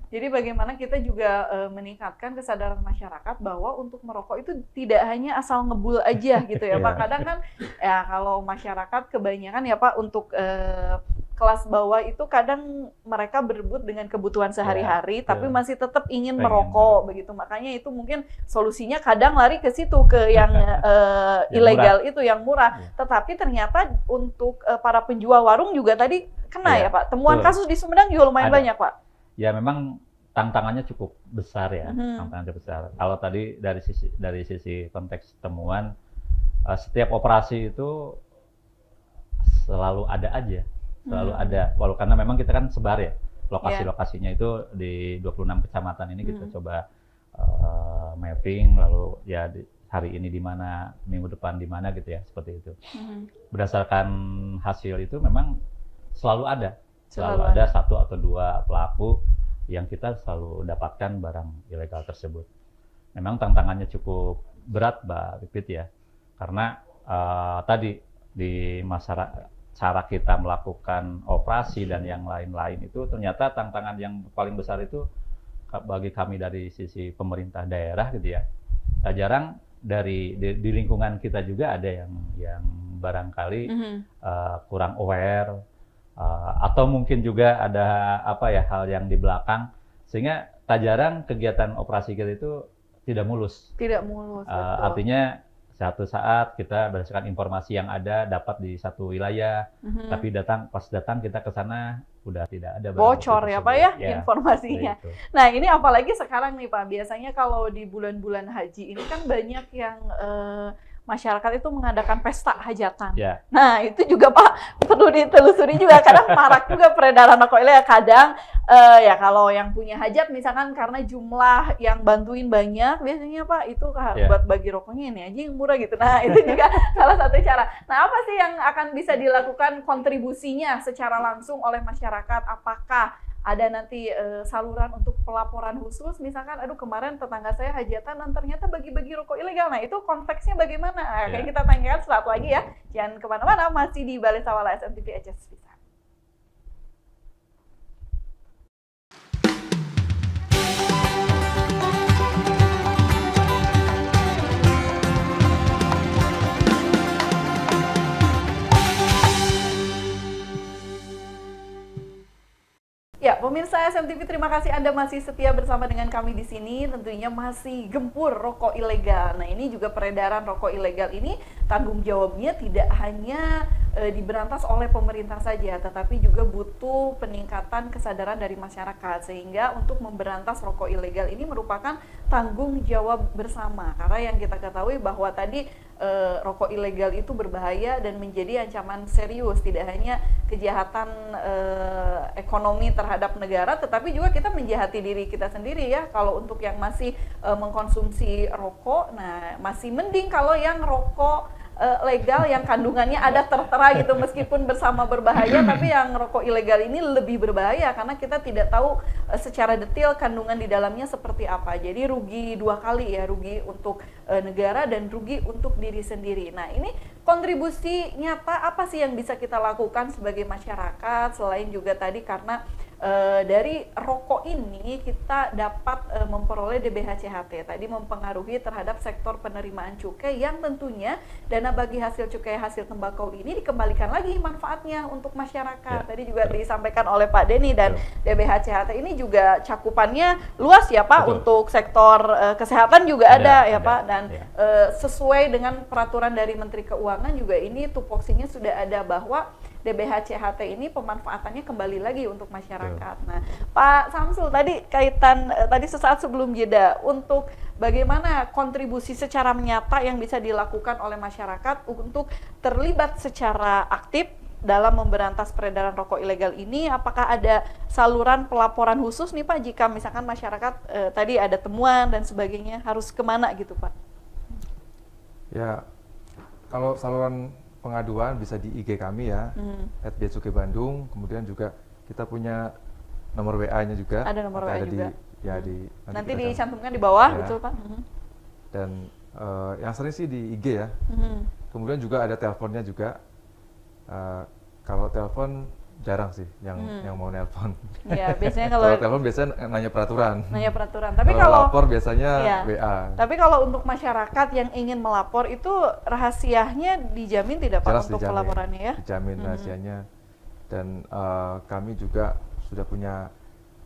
Jadi bagaimana kita juga meningkatkan kesadaran masyarakat bahwa untuk merokok itu tidak hanya asal ngebul aja gitu ya Pak. Kadang kan ya kalau masyarakat kebanyakan ya Pak untuk kelas bawah itu kadang mereka berebut dengan kebutuhan sehari-hari tapi masih tetap ingin merokok begitu. Makanya itu mungkin solusinya kadang lari ke situ ke yang ilegal itu yang murah. Tetapi ternyata untuk para penjual warung juga tadi kena ya Pak. Temuan kasus di Sumedang juga lumayan banyak Pak. Ya memang tantangannya cukup besar ya, tantangannya besar. Kalau tadi dari sisi konteks temuan, setiap operasi itu selalu ada aja, selalu ada. Walau karena memang kita kan sebar ya, lokasi-lokasinya itu di 26 kecamatan ini kita coba mapping, lalu ya hari ini di mana, minggu depan di mana gitu ya, seperti itu. Berdasarkan hasil itu memang selalu ada satu atau dua pelaku yang kita selalu dapatkan barang ilegal tersebut. Memang tantangannya cukup berat, Mbak Pipit ya, karena tadi di masyarakat cara kita melakukan operasi dan yang lain-lain itu ternyata tantangan yang paling besar itu bagi kami dari sisi pemerintah daerah gitu ya. Jarang di lingkungan kita juga ada yang barangkali kurang aware. Atau mungkin juga ada hal yang di belakang sehingga tak jarang kegiatan operasi kita itu tidak mulus. Artinya satu saat kita berdasarkan informasi yang ada dapat di satu wilayah, tapi pas datang kita ke sana udah tidak ada bocor ya Pak ya informasinya. Itu. Nah ini apalagi sekarang nih Pak, biasanya kalau di bulan-bulan haji ini kan banyak yang masyarakat itu mengadakan pesta hajatan. Nah itu juga Pak perlu ditelusuri juga. Kadang marak juga peredaran rokok ilegal. Kadang ya kalau yang punya hajat misalkan karena jumlah yang bantuin banyak, biasanya Pak itu buat bagi rokoknya ini aja yang murah gitu. Nah itu juga salah satu cara. Nah apa sih yang akan bisa dilakukan kontribusinya secara langsung oleh masyarakat? Apakah ada nanti saluran untuk pelaporan khusus, misalkan, aduh kemarin tetangga saya hajatan dan ternyata bagi-bagi rokok ilegal. Nah itu konteksnya bagaimana? Nah, kayak kita tanyakan sesuatu lagi ya. Jangan kemana-mana, masih di Balai Sawala SMTV HS Bisa. Ya, pemirsa SMTV, terima kasih Anda masih setia bersama dengan kami di sini. Tentunya masih gempur rokok ilegal. Nah, ini juga peredaran rokok ilegal ini tanggung jawabnya tidak hanya diberantas oleh pemerintah saja, tetapi juga butuh peningkatan kesadaran dari masyarakat. Sehingga untuk memberantas rokok ilegal ini merupakan tanggung jawab bersama. Karena yang kita ketahui bahwa tadi rokok ilegal itu berbahaya dan menjadi ancaman serius, tidak hanya kejahatan ekonomi terhadap negara, tetapi juga kita menjahati diri kita sendiri ya. Kalau untuk yang masih mengkonsumsi rokok, nah masih mending kalau yang rokok legal yang kandungannya ada tertera gitu, meskipun bersama berbahaya, tapi yang rokok ilegal ini lebih berbahaya karena kita tidak tahu secara detail kandungan di dalamnya seperti apa. Jadi rugi dua kali ya, rugi untuk negara dan rugi untuk diri sendiri. Nah ini kontribusi nyata apa sih yang bisa kita lakukan sebagai masyarakat, selain juga tadi karena dari rokok ini kita dapat memperoleh DBHCHT, tadi mempengaruhi terhadap sektor penerimaan cukai yang tentunya dana bagi hasil cukai hasil tembakau ini dikembalikan lagi manfaatnya untuk masyarakat. Tadi juga disampaikan oleh Pak Denny, dan DBHCHT ini juga cakupannya luas ya Pak. Untuk sektor kesehatan juga ada ya Pak, dan sesuai dengan peraturan dari Menteri Keuangan juga ini tupoksinya sudah ada bahwa DBHCHT ini pemanfaatannya kembali lagi untuk masyarakat. Nah, Pak Samsul tadi kaitan tadi sesaat sebelum jeda, untuk bagaimana kontribusi secara nyata yang bisa dilakukan oleh masyarakat untuk terlibat secara aktif dalam memberantas peredaran rokok ilegal ini. Apakah ada saluran pelaporan khusus nih Pak, jika misalkan masyarakat tadi ada temuan dan sebagainya, harus kemana gitu Pak? Ya, kalau saluran pengaduan bisa di IG kami ya, @beacukai_bandung. Kemudian juga kita punya nomor WA-nya juga. Ada nomor WA juga. Nanti dicantumkan di bawah, betul Pak. Dan yang sering sih di IG ya. Kemudian juga ada teleponnya juga. Kalau telepon jarang sih yang mau nelpon. Ya, biasanya kalau telepon biasanya nanya peraturan. Tapi kalau lapor biasanya WA. Tapi kalau untuk masyarakat yang ingin melapor itu rahasianya dijamin tidak Pak untuk pelaporannya ya? Dijamin rahasianya. Dan kami juga sudah punya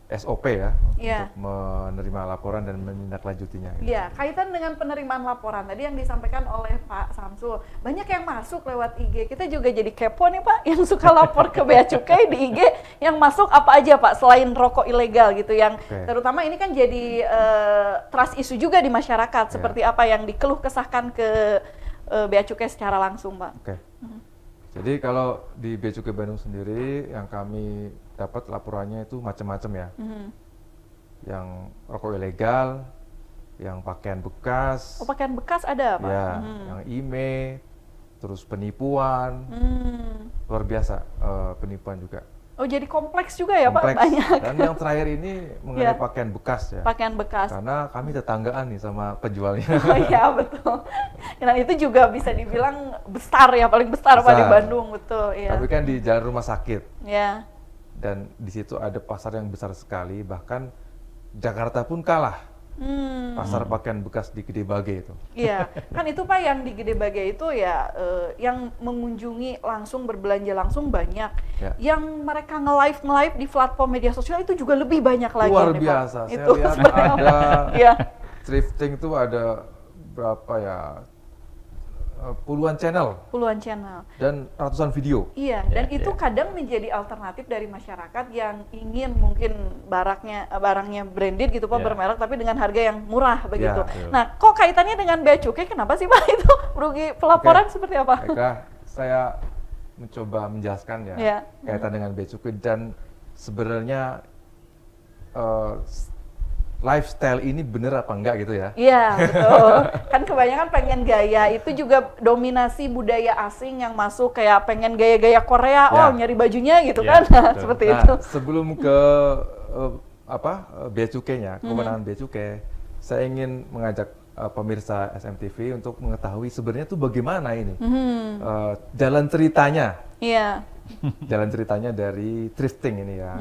SOP ya, untuk menerima laporan dan menindaklanjutinya. Iya, kaitan dengan penerimaan laporan tadi yang disampaikan oleh Pak Samsul, banyak yang masuk lewat IG. Kita juga jadi kepo nih Pak, yang suka lapor ke Bea Cukai di IG, yang masuk apa aja Pak selain rokok ilegal gitu, yang terutama ini kan jadi trust issue juga di masyarakat. Seperti apa yang dikeluh kesahkan ke Bea Cukai secara langsung Pak? Jadi kalau di Bea Cukai Bandung sendiri yang kami dapat laporannya itu macam-macam ya. Yang rokok ilegal, yang pakaian bekas. Oh, pakaian bekas ada Pak? Ya, yang IMEI, terus penipuan. Luar biasa penipuan juga. Oh, jadi kompleks juga ya Pak, banyak. Dan yang terakhir ini mengenai pakaian bekas ya. Pakaian bekas. Karena kami tetanggaan nih sama penjualnya. Oh iya, betul. Dan itu juga bisa dibilang besar ya, paling besar Pak di Bandung, betul. Ya. Tapi kan di jalan rumah sakit. Ya. Dan di situ ada pasar yang besar sekali, bahkan Jakarta pun kalah. Pasar pakaian bekas di Gede Bage itu. Iya, kan itu Pak yang di Gede Bage itu ya, yang mengunjungi langsung, berbelanja langsung banyak. Yang mereka nge-live di platform media sosial itu juga lebih banyak lagi. Luar biasa, Pak. Saya lihat ada thrifting itu ada berapa ya, puluhan channel dan ratusan video. Iya, dan itu kadang menjadi alternatif dari masyarakat yang ingin mungkin barangnya branded gitu Pak, bermerek tapi dengan harga yang murah begitu. Nah, kok kaitannya dengan Bea Cukai? Kenapa sih Pak itu merugi pelaporan seperti apa? Baiklah, saya mencoba menjelaskan ya kaitan dengan Bea Cukai, dan sebenarnya lifestyle ini bener apa enggak gitu ya? Iya, betul. Kan kebanyakan pengen gaya, itu juga dominasi budaya asing yang masuk, kayak pengen gaya-gaya Korea, nyari bajunya gitu kan, seperti itu. Sebelum ke Bea Cukainya, kewenangan Bea Cukai, saya ingin mengajak pemirsa SMTV untuk mengetahui sebenarnya tuh bagaimana ini jalan ceritanya. Iya. Jalan ceritanya dari thrifting ini ya.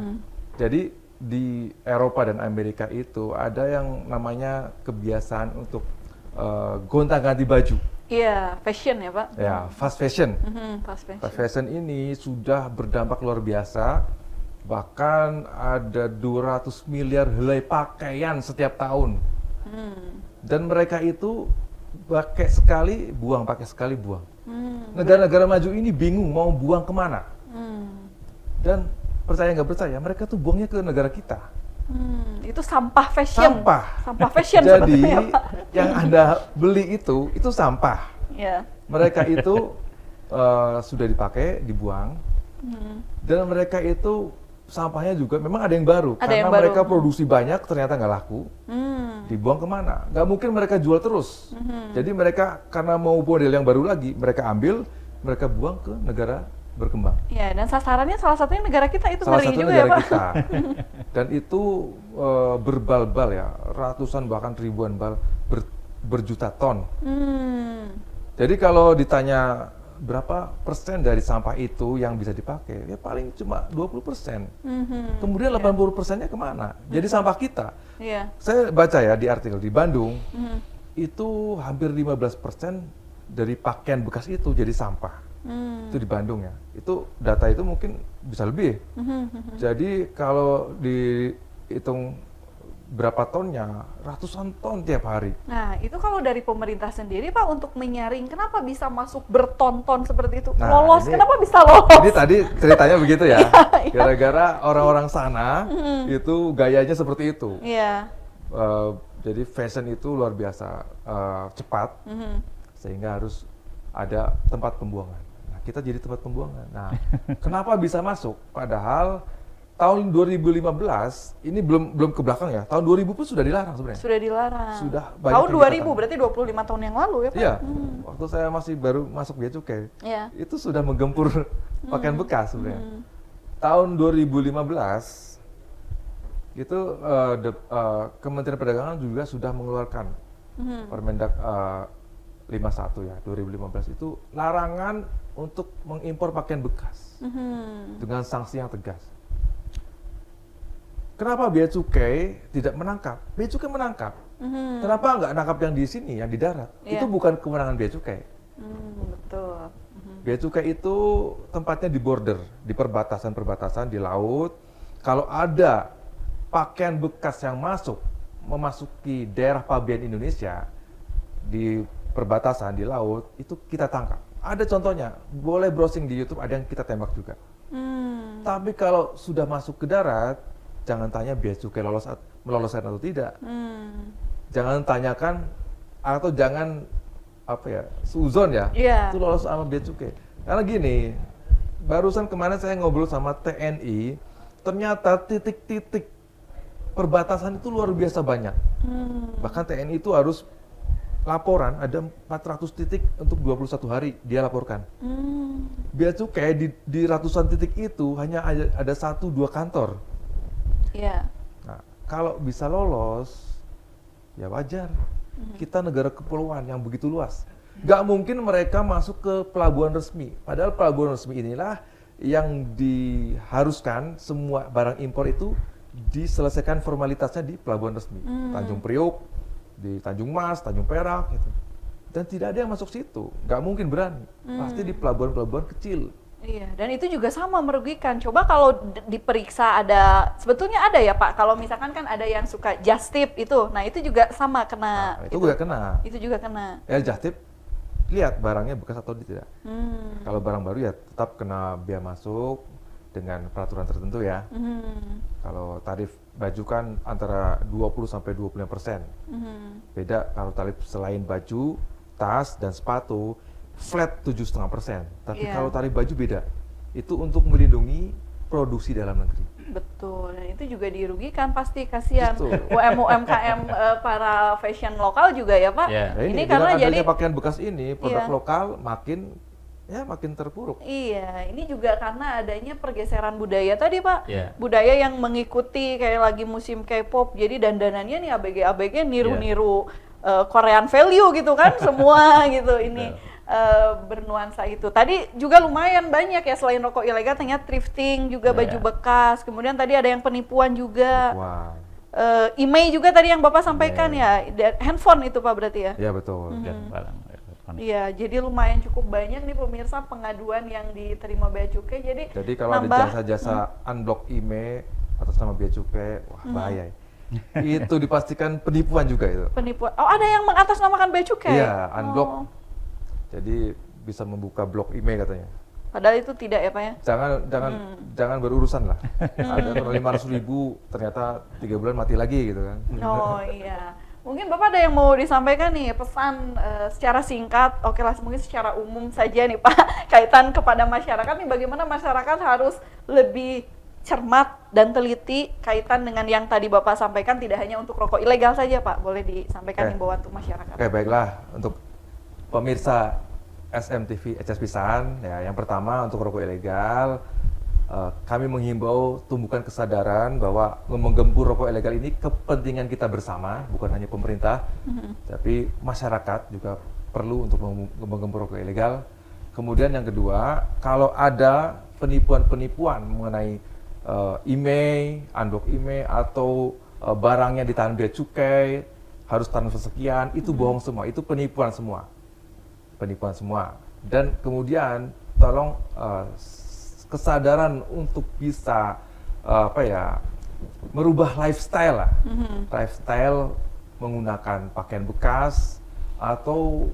Jadi di Eropa dan Amerika itu ada yang namanya kebiasaan untuk gonta-ganti baju. Iya, fashion ya Pak? Ya, fast fashion. Fast fashion ini sudah berdampak luar biasa. Bahkan ada 200 miliar helai pakaian setiap tahun. Dan mereka itu pakai sekali buang, pakai sekali buang. Negara-negara maju ini bingung mau buang kemana. Dan percaya nggak percaya, mereka tuh buangnya ke negara kita. Itu sampah fashion. Sampah fashion. Jadi yang Anda beli itu sampah. Mereka itu sudah dipakai, dibuang, dan mereka itu sampahnya juga memang ada yang baru. Karena mereka produksi banyak, ternyata nggak laku, dibuang kemana? Nggak mungkin mereka jual terus. Jadi mereka karena mau model yang baru lagi, mereka ambil, mereka buang ke negara berkembang. Ya, dan sasarannya salah satunya negara kita, itu ngeri juga ya Pak. Kita. Dan itu berbal-bal ya, ratusan bahkan ribuan bal, berjuta ton. Jadi kalau ditanya berapa persen dari sampah itu yang bisa dipakai? Ya paling cuma 20%. Kemudian 80%-nya kemana? Jadi sampah kita. Saya baca ya di artikel di Bandung, itu hampir 15% dari pakaian bekas itu jadi sampah. Itu di Bandung ya. Itu data itu mungkin bisa lebih. Jadi kalau dihitung berapa tonnya, ratusan ton tiap hari. Nah, itu kalau dari pemerintah sendiri Pak untuk menyaring kenapa bisa masuk berton-ton seperti itu? Nah, Lolos, ini, kenapa bisa lolos? Ini tadi ceritanya begitu ya. Gara-gara orang-orang sana itu gayanya seperti itu. Jadi fashion itu luar biasa cepat, sehingga harus ada tempat pembuangan. Nah, kita jadi tempat pembuangan. Nah, kenapa bisa masuk? Padahal tahun 2015 ini belum ke belakang ya. Tahun 2000 pun sudah dilarang sebenarnya. Sudah dilarang. Sudah banyak tahun 2000 berarti 25 tahun yang lalu ya Pak? Iya. Waktu saya masih baru masuk bea cukai. Itu sudah menggempur pakaian bekas sebenarnya. Tahun 2015 itu Kementerian Perdagangan juga sudah mengeluarkan Permendak 51 ya 2015 itu larangan untuk mengimpor pakaian bekas dengan sanksi yang tegas. Kenapa bea cukai tidak menangkap? Bea cukai menangkap. Kenapa nggak nangkap yang di sini, yang di darat? Itu bukan kewenangan bea cukai. Betul. Bea cukai itu tempatnya di border, di perbatasan-perbatasan, di laut. Kalau ada pakaian bekas yang memasuki daerah pabean Indonesia, di perbatasan, di laut, itu kita tangkap. Ada contohnya, boleh browsing di YouTube, ada yang kita tembak juga. Tapi kalau sudah masuk ke darat, jangan tanya bea cukai meloloskan atau tidak. Jangan tanyakan atau jangan suzon ya, itu lolos sama bea cukai. Karena gini, barusan kemarin saya ngobrol sama TNI, ternyata titik-titik perbatasan itu luar biasa banyak. Bahkan TNI itu harus laporan, ada 400 titik untuk 21 hari dia laporkan. Bea cukai di ratusan titik itu hanya ada 1-2 kantor. Nah, kalau bisa lolos, ya wajar. Kita negara kepulauan yang begitu luas. Gak mungkin mereka masuk ke pelabuhan resmi. Padahal pelabuhan resmi inilah yang diharuskan semua barang impor itu diselesaikan formalitasnya di pelabuhan resmi. Tanjung Priok, di Tanjung Mas, Tanjung Perak, gitu. Dan tidak ada yang masuk situ. Gak mungkin berani. Pasti di pelabuhan-pelabuhan kecil. Iya, dan itu juga sama merugikan. Coba kalau diperiksa sebetulnya ada ya Pak, kalau misalkan kan ada yang suka just tip itu, nah itu juga sama kena. Nah, itu juga kena. Itu juga kena. Ya just tip, lihat barangnya bekas atau tidak. Kalau barang baru ya tetap kena bea masuk dengan peraturan tertentu ya. Kalau tarif baju kan antara 20-25%. Beda kalau tarif selain baju, tas, dan sepatu, flat 7,5%. Tapi kalau tarif baju beda. Itu untuk melindungi produksi dalam negeri. Betul, dan itu juga dirugikan pasti, kasihan UMKM para fashion lokal juga ya Pak. Nah, ini karena jadi pakaian bekas ini, produk lokal makin terpuruk. Iya, ini juga karena adanya pergeseran budaya tadi Pak. Budaya yang mengikuti kayak lagi musim K-pop, jadi dandanannya nih ABG niru-niru Korean value gitu kan, semua gitu ini. Bernuansa itu. Tadi juga lumayan banyak ya, selain rokok ilegal ternyata thrifting juga, baju bekas. Kemudian tadi ada yang penipuan juga. Email juga tadi yang Bapak sampaikan ya. Handphone itu Pak berarti ya? Iya betul. Iya, jadi lumayan cukup banyak nih pemirsa pengaduan yang diterima bea cukai. Jadi kalau ada jasa-jasa unblock email atas nama bea cukai, wah bahaya. Itu dipastikan penipuan juga itu. Penipuan. Oh, ada yang mengatasnamakan bea cukai? Iya, unblock. Jadi bisa membuka blok email katanya. Padahal itu tidak ya Pak ya? Jangan berurusan lah. Ada 500.000 ternyata 3 bulan mati lagi gitu kan. Oh iya. Mungkin Bapak ada yang mau disampaikan nih, pesan secara singkat, oke lah mungkin secara umum saja nih Pak, kaitan kepada masyarakat nih, bagaimana masyarakat harus lebih cermat dan teliti kaitan dengan yang tadi Bapak sampaikan, tidak hanya untuk rokok ilegal saja Pak, boleh disampaikan himbauan untuk masyarakat. Oke, baiklah, untuk pemirsa SMTV HS Pisan, ya, yang pertama untuk rokok ilegal, kami menghimbau tumbuhkan kesadaran bahwa menggempur rokok ilegal ini kepentingan kita bersama, bukan hanya pemerintah, tapi masyarakat juga perlu untuk menggempur rokok ilegal, Kemudian yang kedua, kalau ada penipuan-penipuan mengenai IMEI, unblock IMEI, atau barangnya ditahan bea cukai, harus transfer sekian, itu bohong semua, itu penipuan semua. Penipuan semua. Dan kemudian tolong kesadaran untuk bisa merubah lifestyle lah. Lifestyle menggunakan pakaian bekas atau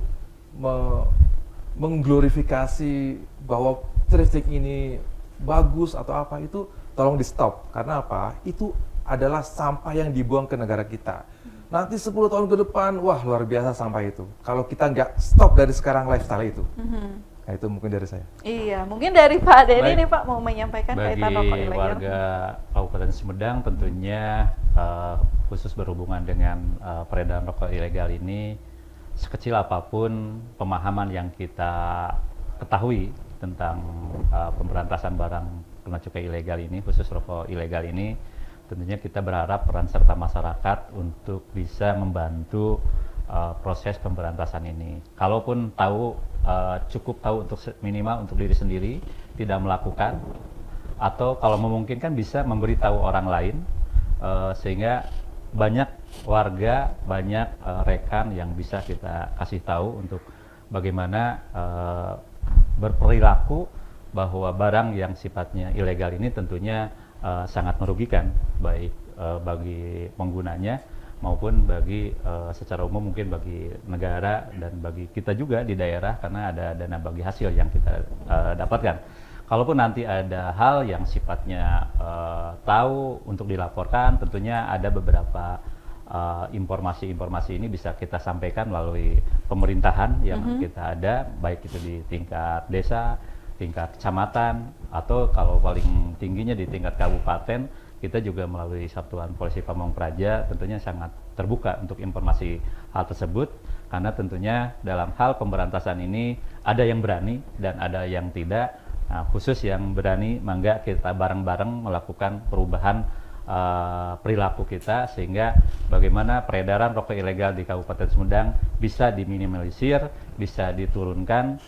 mengglorifikasi bahwa thrifting ini bagus atau apa, itu tolong di stop. Karena apa? Itu adalah sampah yang dibuang ke negara kita. Nanti 10 tahun ke depan, wah luar biasa sampah itu. Kalau kita nggak stop dari sekarang lifestyle itu. Nah, itu mungkin dari saya. Iya, mungkin dari Pak Denny nih Pak mau menyampaikan kaitan rokok ilegal. Bagi warga Kabupaten Sumedang tentunya khusus berhubungan dengan peredaran rokok ilegal ini, sekecil apapun pemahaman yang kita ketahui tentang pemberantasan barang kena cukai ilegal ini, khusus rokok ilegal ini, tentunya kita berharap peran serta masyarakat untuk bisa membantu proses pemberantasan ini. Kalaupun tahu, cukup tahu untuk minimal untuk diri sendiri, tidak melakukan, atau kalau memungkinkan bisa memberitahu orang lain, sehingga banyak warga, banyak rekan yang bisa kita kasih tahu untuk bagaimana berperilaku bahwa barang yang sifatnya ilegal ini tentunya sangat merugikan, baik bagi penggunanya maupun bagi secara umum mungkin bagi negara dan bagi kita juga di daerah, karena ada dana bagi hasil yang kita dapatkan. Kalaupun nanti ada hal yang sifatnya tahu untuk dilaporkan, tentunya ada beberapa informasi-informasi ini bisa kita sampaikan melalui pemerintahan yang kita ada, baik itu di tingkat desa, tingkat kecamatan, atau kalau paling tingginya di tingkat kabupaten, kita juga melalui Satuan Polisi Pamong Praja tentunya sangat terbuka untuk informasi hal tersebut, karena tentunya dalam hal pemberantasan ini ada yang berani dan ada yang tidak. Nah, khusus yang berani, mangga kita bareng-bareng melakukan perubahan perilaku kita, sehingga bagaimana peredaran rokok ilegal di Kabupaten Sumedang bisa diminimalisir, bisa diturunkan,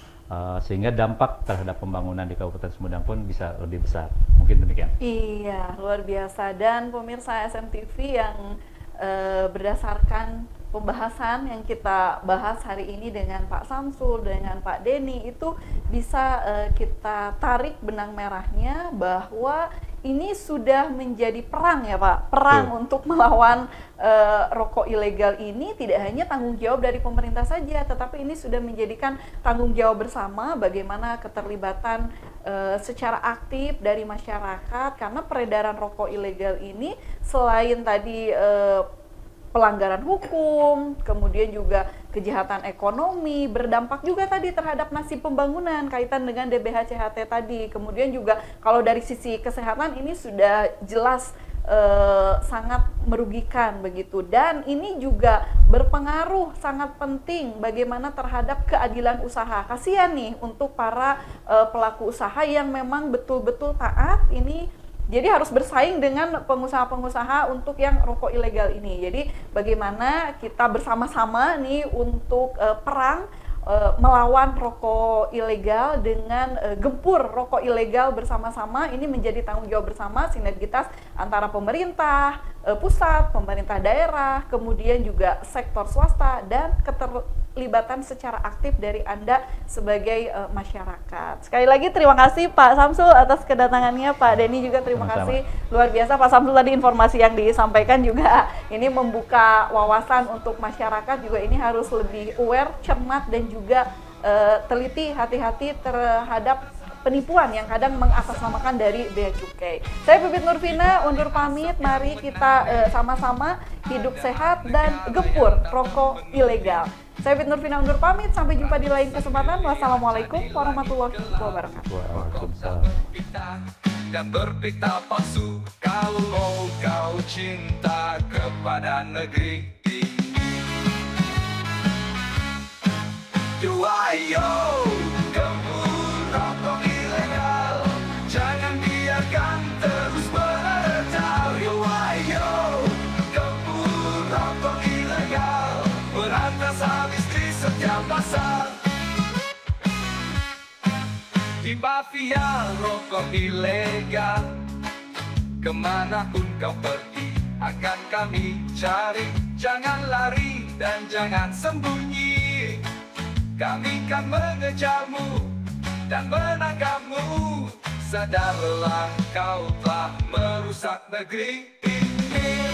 sehingga dampak terhadap pembangunan di Kabupaten Sumedang pun bisa lebih besar. Mungkin demikian. Iya, luar biasa. Dan pemirsa SMTV yang berdasarkan pembahasan yang kita bahas hari ini dengan Pak Samsul, dengan Pak Denny, itu bisa kita tarik benang merahnya bahwa ini sudah menjadi perang ya Pak, perang untuk melawan rokok ilegal ini tidak hanya tanggung jawab dari pemerintah saja, tetapi ini sudah menjadikan tanggung jawab bersama bagaimana keterlibatan secara aktif dari masyarakat, karena peredaran rokok ilegal ini selain tadi pelanggaran hukum, kemudian juga kejahatan ekonomi, berdampak juga tadi terhadap nasib pembangunan kaitan dengan DBH-CHT tadi. Kemudian juga kalau dari sisi kesehatan ini sudah jelas sangat merugikan begitu, dan ini juga berpengaruh sangat penting bagaimana terhadap keadilan usaha. Kasihan nih untuk para pelaku usaha yang memang betul-betul taat ini, jadi harus bersaing dengan pengusaha-pengusaha untuk yang rokok ilegal ini. Jadi bagaimana kita bersama-sama nih untuk perang melawan rokok ilegal dengan gempur rokok ilegal bersama-sama. Ini menjadi tanggung jawab bersama, sinergitas antara pemerintah pusat, pemerintah daerah, kemudian juga sektor swasta, dan keterlibatan secara aktif dari Anda sebagai masyarakat. Sekali lagi terima kasih Pak Samsul atas kedatangannya, Pak Denny juga terima kasih. Luar biasa Pak Samsul, tadi informasi yang disampaikan juga ini membuka wawasan untuk masyarakat juga, ini harus lebih aware, cermat, dan juga teliti, hati-hati terhadap penipuan yang kadang mengatasnamakan dari bea cukai. Saya Bibit Nurvina undur pamit, mari kita sama-sama hidup sehat dan gempur rokok ilegal. Saya Bibit Nurvina undur pamit, sampai jumpa di lain kesempatan. Wassalamualaikum warahmatullahi wabarakatuh. Waalaikumsalam. Dan berpita palsu, kalau kau cinta kepada negeri. Ayo, gempur rokok ilegal, jangan biarkan terus meredah. Ayo, gempur rokok ilegal, berantas habis di setiap pasar. di mafia rokok ilegal. Kemanapun kau pergi akan kami cari. Jangan lari dan jangan sembunyi, kami kan mengejarmu dan menangkapmu. Sadarlah kau telah merusak negeri ini.